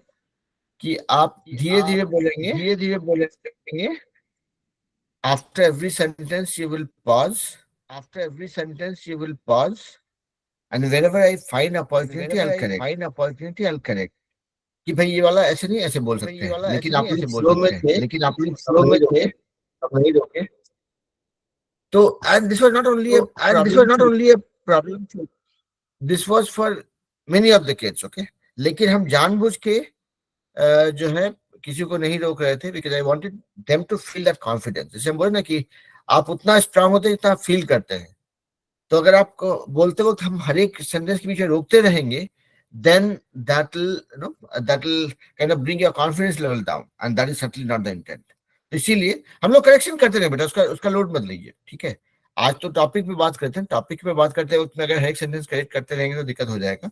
कि आप धीरे धीरे बोलेंगे। After every sentence you will pause, and whenever I find opportunity I will correct कि भाई ये वाला ऐसे नहीं, ऐसे बोल सकते हैं, लेकिन आप लोग फ्लो में थे, तब नहीं रोके। तो and this was not only a problem, this was for many of the kids, okay? लेकिन हम जानबूझ के जो है किसी को नहीं रोक रहे थे, because I wanted them to feel that confidence। जैसे हम बोले ना कि आप उतना स्ट्रांग होते हैं जितना आप फील करते हैं। तो अगर आपको बोलते वक्त हम हर एक सेंटेंस के पीछे रोकते रहेंगे, then that will kind of bring your confidence level down, and that is certainly not the intent। तो इसीलिए हम लोग करेक्शन करते रहे बेटा, उसका लोड मत लीजिए, ठीक है? आज तो टॉपिक पे बात करते हैं, टॉपिक पे बात करते वक्त में अगर हर एक सेंटेंस करेक्ट करते रहेंगे तो दिक्कत हो जाएगा।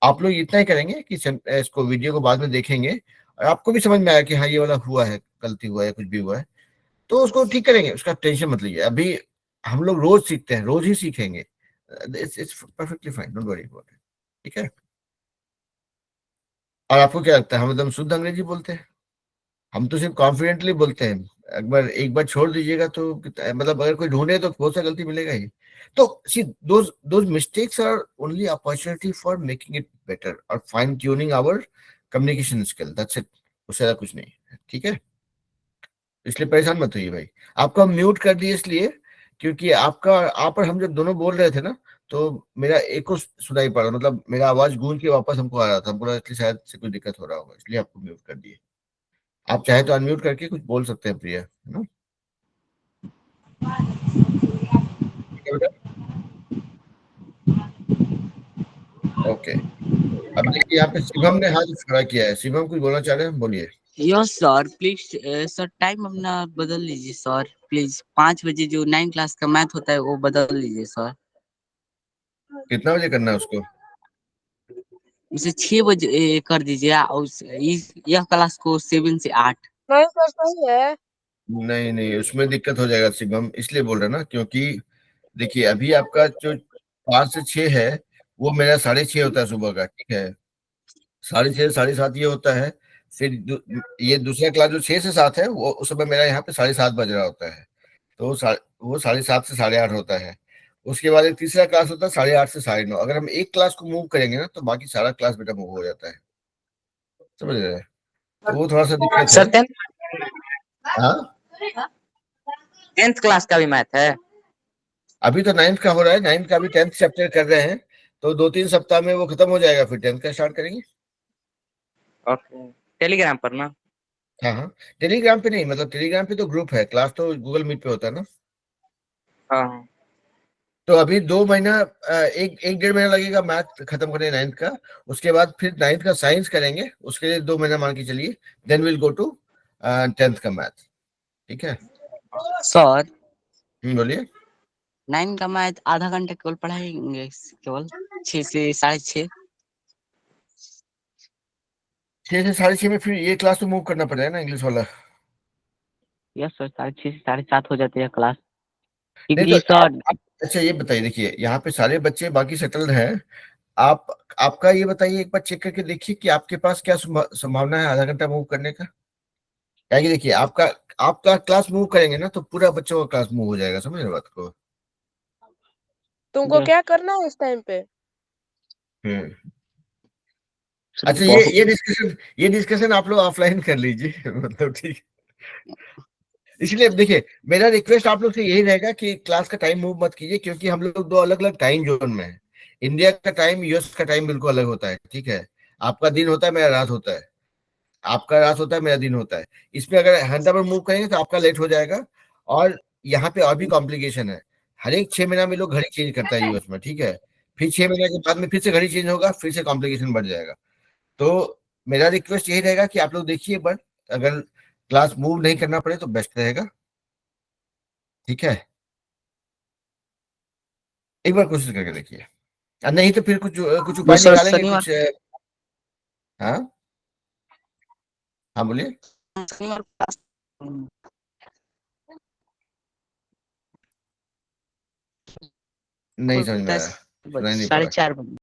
आप लोग इतना ही करेंगे कि इसको वीडियो को बाद में देखेंगे और आपको भी समझ में आया कि हाँ ये वाला हुआ है, गलती हुआ है, कुछ भी हुआ है, तो उसको ठीक करेंगे, उसका टेंशन मत लीजिए। अभी हम लोग रोज सीखते हैं, रोज ही सीखेंगे। It's perfectly fine, don't worry about it, ठीक है? और आपको क्या लगता है हम एकदम शुद्ध अंग्रेजी बोलते हैं? हम तो सिर्फ कॉन्फिडेंटली बोलते हैं। एक बार छोड़ दीजिएगा तो मतलब अगर कोई ढूंढे तो बहुत सा गलती मिलेगा ही। तो see those mistakes are only opportunity for making it better और fine tuning our communication skill, that's it, उससे ज्यादा कुछ नहीं, ठीक है? इसलिए परेशान मत होइए भाई। आपको हम म्यूट कर दिए इसलिए क्योंकि आप और हम जब दोनों बोल रहे थे ना, तो मेरा एको सुनाई पड़ा, मतलब मेरा आवाज गूंज के वापस हमको आ रहा था, हमको इसलिए शायद से कुछ दिक्कत हो रहा होगा, इसलिए आपको म्यूट कर दिए। आप चाहे तो अनम्यूट करके कुछ बोल सकते हैं प्रिया, है ना? ओके, अब देखिए यहाँ पे शिवम ने हाथ खड़ा किया है। शिवम कुछ बोलना चाह रहे हैं, बोलिए। Yes sir, please sir time अपना बदल लीजिए सर, प्लीज 5 बजे जो 9 क्लास का मैथ होता है वो बदल लीजिए सर। कितना बजे करना है उसको? उसे 6 बजे कर दीजिए और यह क्लास को 7 से 8। नहीं सर, सही है। नहीं उसमें दिक्कत हो जाएगा शिवम, इसलिए बोल रहे ना, क्योंकि देखिए अभी आपका जो 5 से 6 है वो मेरा 6:30 होता है सुबह का, ठीक है? 6:30 7:30 ये होता है। फिर ये दूसरा क्लास जो 6 से 7 है वो उस समय मेरा यहाँ पे 7:30 बज रहा होता है, तो वो 7:30 से 8:30 होता है। उसके बाद एक तीसरा क्लास होता है 8:30 से 9:30। अगर हम एक क्लास को मूव करेंगे ना तो बाकी सारा क्लास बेटा मूव हो जाता है, समझ रहे हैं? तो वो थोड़ा सा दिक्कत है। हाँ 10th क्लास का भी मैथ है। अभी तो 9th का हो रहा है, 9th का भी 10th चैप्टर कर रहे हैं, तो 2-3 सप्ताह में वो खत्म हो जाएगा, फिर 10th का स्टार्ट करेंगे। ओके, टेलीग्राम पर ना? हाँ टेलीग्राम पे नहीं, मतलब टेलीग्राम पे तो ग्रुप है, क्लास तो गूगल मीट पे होता है ना। हाँ तो अभी 2 महीना, एक 1.5 महीना लगेगा मैथ खत्म करने 9th का। उसके बाद फिर 9th का साइंस करेंगे, उसके लिए 2 महीना मान के चलिए, then will go to 10th का मैथ, ठीक है सर? बोलिए। 9 का मैथ आधा घंटा केवल पढ़ाएंगे, केवल 6 से 6:30। 6 से 6:30 में फिर ये क्लास तो मूव करना पड़ेगा ना, इंग्लिश वाला। यस सर, 6:30 से 7:30 हो जाते हैं क्लास। नहीं तो अच्छा ये बताइए, देखिए यहाँ पे सारे बच्चे बाकी सेटल्ड हैं, आपका ये बताइए, एक बार चेक करके देखिए कि आपके पास क्या संभावना है आधा घंटा मूव करने का। क्या देखिए आपका क्लास मूव करेंगे ना तो पूरा बच्चों का क्लास मूव हो जाएगा, समझ रहे बात को? तुमको क्या करना है इस टाइम पे? अच्छा ये डिस्कशन आप लोग ऑफलाइन कर लीजिए मतलब, ठीक। इसलिए देखिए मेरा रिक्वेस्ट आप लोग से यही रहेगा कि क्लास का टाइम मूव मत कीजिए, क्योंकि हम लोग 2 अलग अलग टाइम जोन में हैं। इंडिया का टाइम यूएस का टाइम बिल्कुल अलग होता है, ठीक है? आपका दिन होता है, मेरा रात होता है, आपका रात होता है, मेरा दिन होता है। इसमें अगर घंटा पर मूव करेंगे तो आपका लेट हो जाएगा। और यहाँ पे और भी कॉम्प्लिकेशन है, हर एक 6 महीना में लोग घड़ी चेंज करता है यूएस में, ठीक है? फिर 6 महीने के बाद में फिर से घड़ी चेंज होगा, फिर से कॉम्प्लिकेशन बढ़ जाएगा। तो मेरा रिक्वेस्ट यही रहेगा कि आप लोग देखिए, बट अगर क्लास मूव नहीं करना पड़े तो बेस्ट रहेगा, ठीक है। एक बार कोशिश करके देखिए, नहीं तो फिर कुछ उपाय सर निकालेंगे शनिवार कुछ। हाँ हाँ बोलिए। शनिवार क्लास नहीं समझ में आया, सुनाई नहीं पड़ रहा। 4:30 बजे।